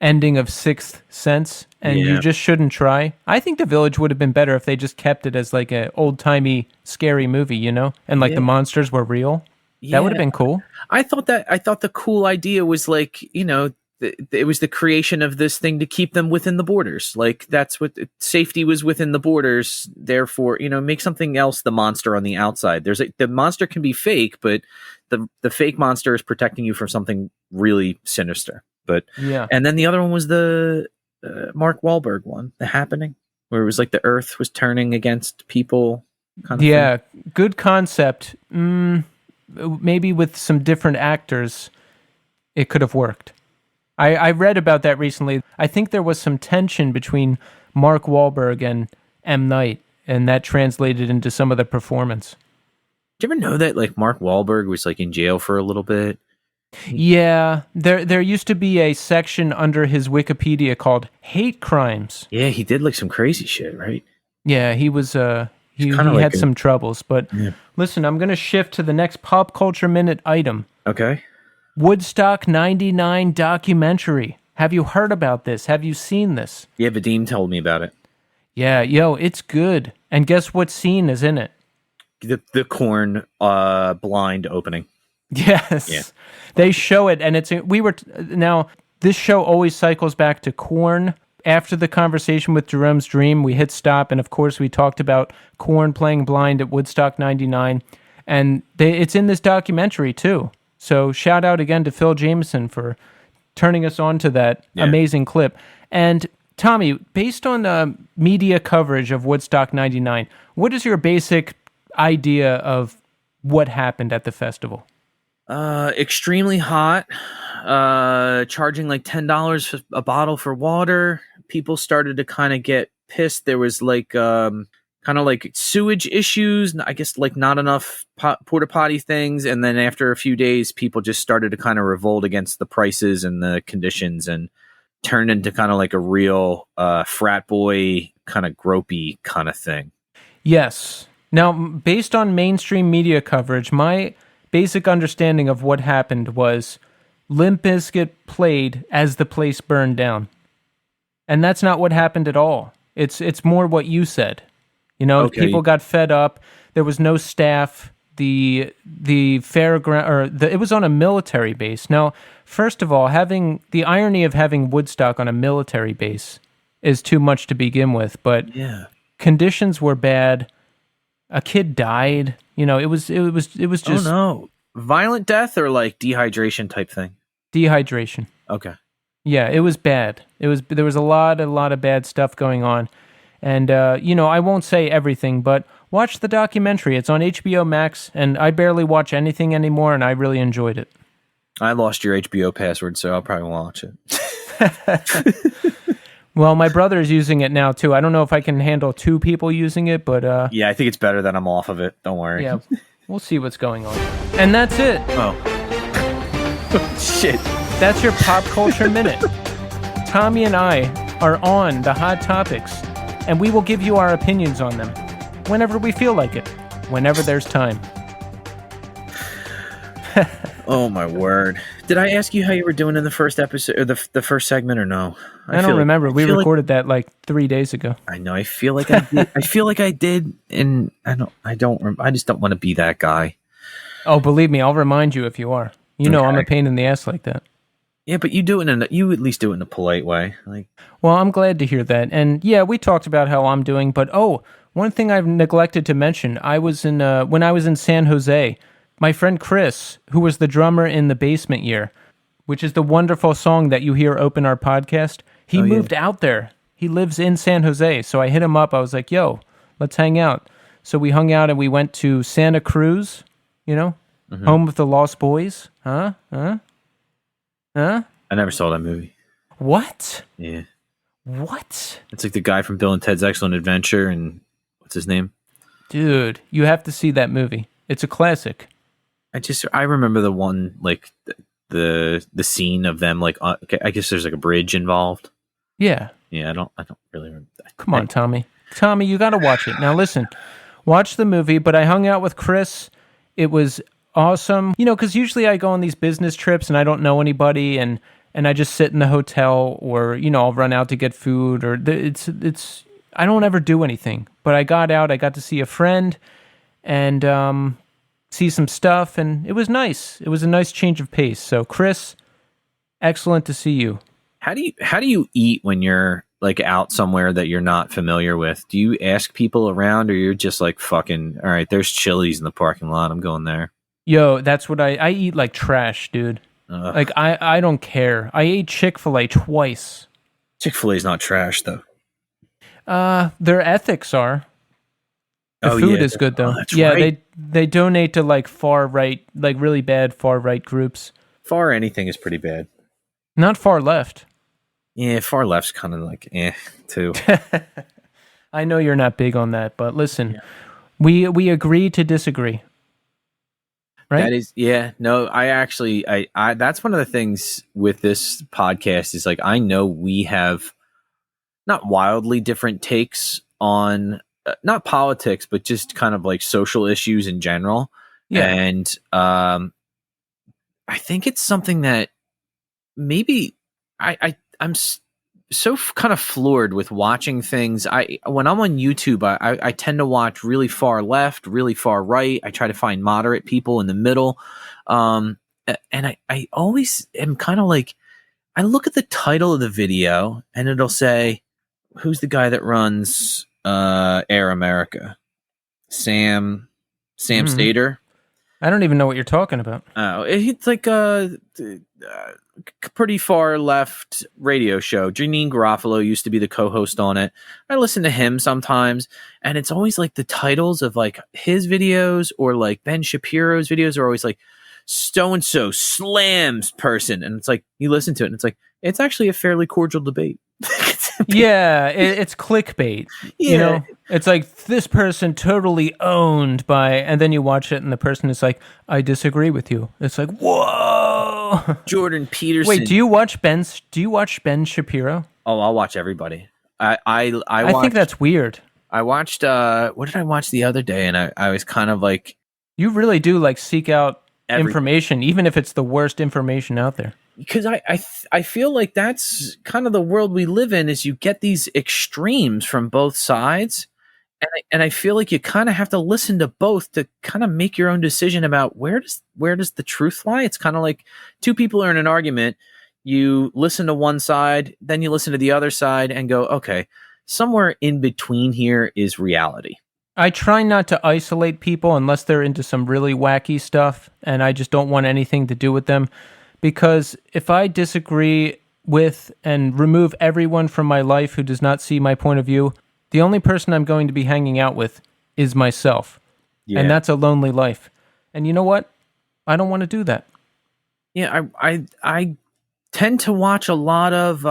Speaker 1: ending of Sixth Sense, and you just shouldn't try. I think The Village would have been better if they just kept it as like an old timey scary movie, and like the monsters were real. That would have been cool.
Speaker 4: I thought the cool idea was like, it was the creation of this thing to keep them within the borders. Like that's what safety was within the borders. Therefore, make something else the monster on the outside. The monster can be fake, but the fake monster is protecting you from something really sinister. But and then the other one was the Mark Wahlberg one, The Happening, where it was like the earth was turning against people. Kind of thing.
Speaker 1: Good concept. Maybe with some different actors, it could have worked. I read about that recently. I think there was some tension between Mark Wahlberg and M. Night, and that translated into some of the performance.
Speaker 4: Did you ever know that like Mark Wahlberg was like in jail for a little bit?
Speaker 1: Yeah, there used to be a section under his Wikipedia called hate crimes.
Speaker 4: Yeah, he did like some crazy shit, right?
Speaker 1: Yeah, he was he had some troubles, but listen, I'm going to shift to the next pop culture minute item.
Speaker 4: Okay.
Speaker 1: Woodstock 99 documentary. Have you heard about this? Have you seen this?
Speaker 4: Yeah, Vadim told me about it.
Speaker 1: Yeah, it's good. And guess what scene is in it?
Speaker 4: The Korn blind opening.
Speaker 1: Yes. Yeah. They show it, and now this show always cycles back to Korn. After the conversation with Jerome's Dream, we hit stop, and of course we talked about Korn playing blind at Woodstock 99, and it's in this documentary too. So shout out again to Phil Jameson for turning us on to that amazing clip. And Tommy, based on media coverage of Woodstock 99, what is your basic idea of what happened at the festival?
Speaker 4: Extremely hot, charging like $10 a bottle for water. People started to kind of get pissed. There was like kind of like sewage issues. I guess like not enough porta potty things. And then after a few days, people just started to kind of revolt against the prices and the conditions and turned into kind of like a real frat boy kind of gropey kind of thing.
Speaker 1: Yes. Now, based on mainstream media coverage, my basic understanding of what happened was Limp Bizkit played as the place burned down. And that's not what happened at all. It's more what you said. You know,
Speaker 4: Okay.
Speaker 1: people got fed up. There was no staff. The fairground, it was on a military base. Now, first of all, having the irony of having Woodstock on a military base is too much to begin with. But
Speaker 4: Yeah.
Speaker 1: conditions were bad. A kid died. You know, it was just
Speaker 4: Oh no. Violent death or like dehydration type thing?
Speaker 1: dehydration.
Speaker 4: Okay.
Speaker 1: Yeah, it was bad. There was a lot of bad stuff going on, and you know, I won't say everything, but watch the documentary. It's on HBO Max, and I barely watch anything anymore, and I really enjoyed it.
Speaker 4: I lost your HBO password, so I'll probably watch it.
Speaker 1: Well, my brother is using it now too. I don't know if I can handle 2 people using it, but
Speaker 4: Yeah, I think it's better that I'm off of it. Don't worry.
Speaker 1: yeah, we'll see what's going on. And that's it.
Speaker 4: Oh. Shit.
Speaker 1: That's your pop culture minute. Tommy and I are on the hot topics, and we will give you our opinions on them whenever we feel like it, whenever there's time.
Speaker 4: Oh my word! Did I ask you how you were doing in the first episode or the first segment or no?
Speaker 1: I don't remember. We recorded that like 3 days ago.
Speaker 4: I know. I feel like I did. I feel like I did, and I don't. I just don't want to be that guy.
Speaker 1: Oh, believe me, I'll remind you if you are. You know, I'm a pain in the ass like that.
Speaker 4: Yeah, but you at least do it in a polite way. Like,
Speaker 1: well, I'm glad to hear that. And yeah, we talked about how I'm doing, but one thing I've neglected to mention, I was in when I was in San Jose, my friend Chris, who was the drummer in The Basement Year, which is the wonderful song that you hear open our podcast, he moved out there. He lives in San Jose. So I hit him up. I was like, yo, let's hang out. So we hung out and we went to Santa Cruz, you know, home of the Lost Boys. Huh?
Speaker 4: I never saw that movie.
Speaker 1: What?
Speaker 4: Yeah.
Speaker 1: What?
Speaker 4: It's like the guy from Bill and Ted's Excellent Adventure, and what's his name?
Speaker 1: Dude, you have to see that movie. It's a classic.
Speaker 4: I remember the one, like the scene of them, like I guess there's like a bridge involved.
Speaker 1: Yeah.
Speaker 4: Yeah, I don't really remember that.
Speaker 1: Come on, Tommy. Tommy, you got to watch it. Now listen, watch the movie, but I hung out with Chris. It was awesome. You know, because usually I go on these business trips and I don't know anybody, and I just sit in the hotel, or, you know, I'll run out to get food, or it's I don't ever do anything. But I got out, I got to see a friend and see some stuff, and it was nice. It was a nice change of pace. So Chris, excellent to see you.
Speaker 4: How do you eat when you're like out somewhere that you're not familiar with? Do you ask people around, or you're just like, fucking, all right, there's Chili's in the parking lot, I'm going there?
Speaker 1: Yo, that's what I eat like trash, dude. Like I don't care. I ate Chick-fil-A twice.
Speaker 4: Chick-fil-A's not trash though.
Speaker 1: Their ethics are. The food is good though.
Speaker 4: Oh, that's
Speaker 1: yeah,
Speaker 4: right.
Speaker 1: they donate to like far right, like really bad far right groups.
Speaker 4: Far anything is pretty bad.
Speaker 1: Not far left.
Speaker 4: Yeah, far left's kind of like too.
Speaker 1: I know you're not big on that, but listen, we agree to disagree. Right?
Speaker 4: That is, yeah. No, I actually, I that's one of the things with this podcast is like, I know we have not wildly different takes on not politics, but just kind of like social issues in general.
Speaker 1: Yeah.
Speaker 4: And I think it's something that maybe I'm so kind of floored with watching things. When I'm on YouTube, I tend to watch really far left, really far right. I try to find moderate people in the middle. And I always am kind of like, I look at the title of the video and it'll say, who's the guy that runs Air America? Sam Stater.
Speaker 1: I don't even know what you're talking about.
Speaker 4: Oh, it's like a pretty far left radio show. Janine Garofalo used to be the co-host on it. I listen to him sometimes, and it's always like the titles of like his videos or like Ben Shapiro's videos are always like so-and-so slams person. And it's like, you listen to it and it's like, it's actually a fairly cordial debate.
Speaker 1: Yeah, it's clickbait.
Speaker 4: Yeah.
Speaker 1: You know, it's like this person totally owned by, and then you watch it and the person is like, I disagree with you. It's like, whoa.
Speaker 4: Jordan Peterson.
Speaker 1: Wait, do you watch Ben Shapiro?
Speaker 4: Oh, I'll watch everybody. I
Speaker 1: think that's weird.
Speaker 4: I watched what did I watch the other day? And I was kind of like,
Speaker 1: You really do like seek out information, even if it's the worst information out there.
Speaker 4: Because I feel like that's kind of the world we live in, is you get these extremes from both sides. And I feel like you kind of have to listen to both to kind of make your own decision about where does the truth lie. It's kind of like two people are in an argument. You listen to one side, then you listen to the other side and go, okay, somewhere in between here is reality.
Speaker 1: I try not to isolate people unless they're into some really wacky stuff, and I just don't want anything to do with them. Because if I disagree with and remove everyone from my life who does not see my point of view, the only person I'm going to be hanging out with is myself. Yeah. And that's a lonely life. And you know what? I don't want to do that.
Speaker 4: Yeah, I tend to watch a lot of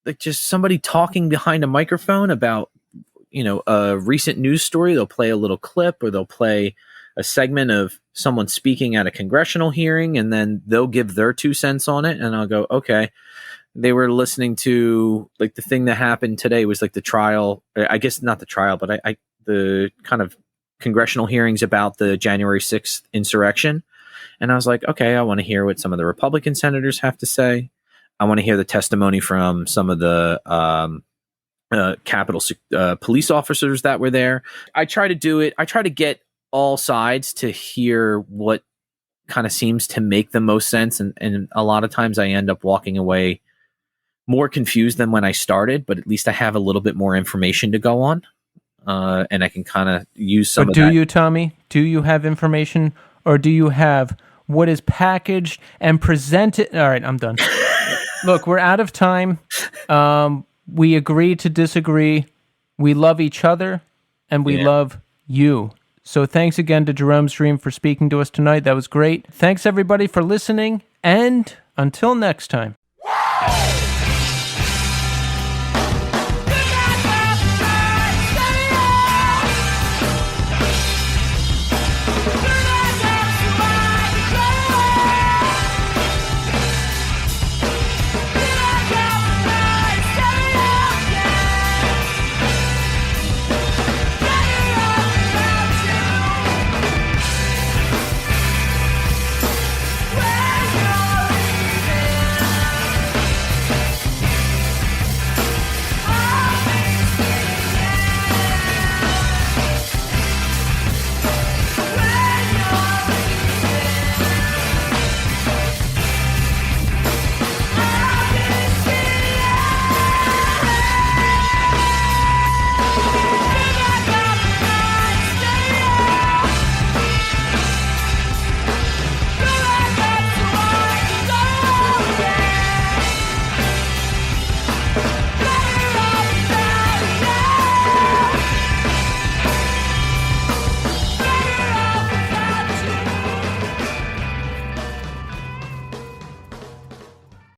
Speaker 4: like just somebody talking behind a microphone about, a recent news story. They'll play a little clip, or they'll play a segment of someone speaking at a congressional hearing, and then they'll give their 2 cents on it. And I'll go, okay. They were listening to, like, the thing that happened today was like the trial, I guess not the trial, but the kind of congressional hearings about the January 6th insurrection. And I was like, okay, I want to hear what some of the Republican senators have to say. I want to hear the testimony from some of the Capitol police officers that were there. I try to do it. I try to get all sides to hear what kind of seems to make the most sense. And a lot of times I end up walking away more confused than when I started, but at least I have a little bit more information to go on. And I can kind of use some of that. But
Speaker 1: do you, Tommy? Do you have information, or do you have what is packaged and presented? All right, I'm done. Look, we're out of time. We agree to disagree. We love each other, and we love you. So thanks again to Jerome's Dream for speaking to us tonight. That was great. Thanks, everybody, for listening, and until next time.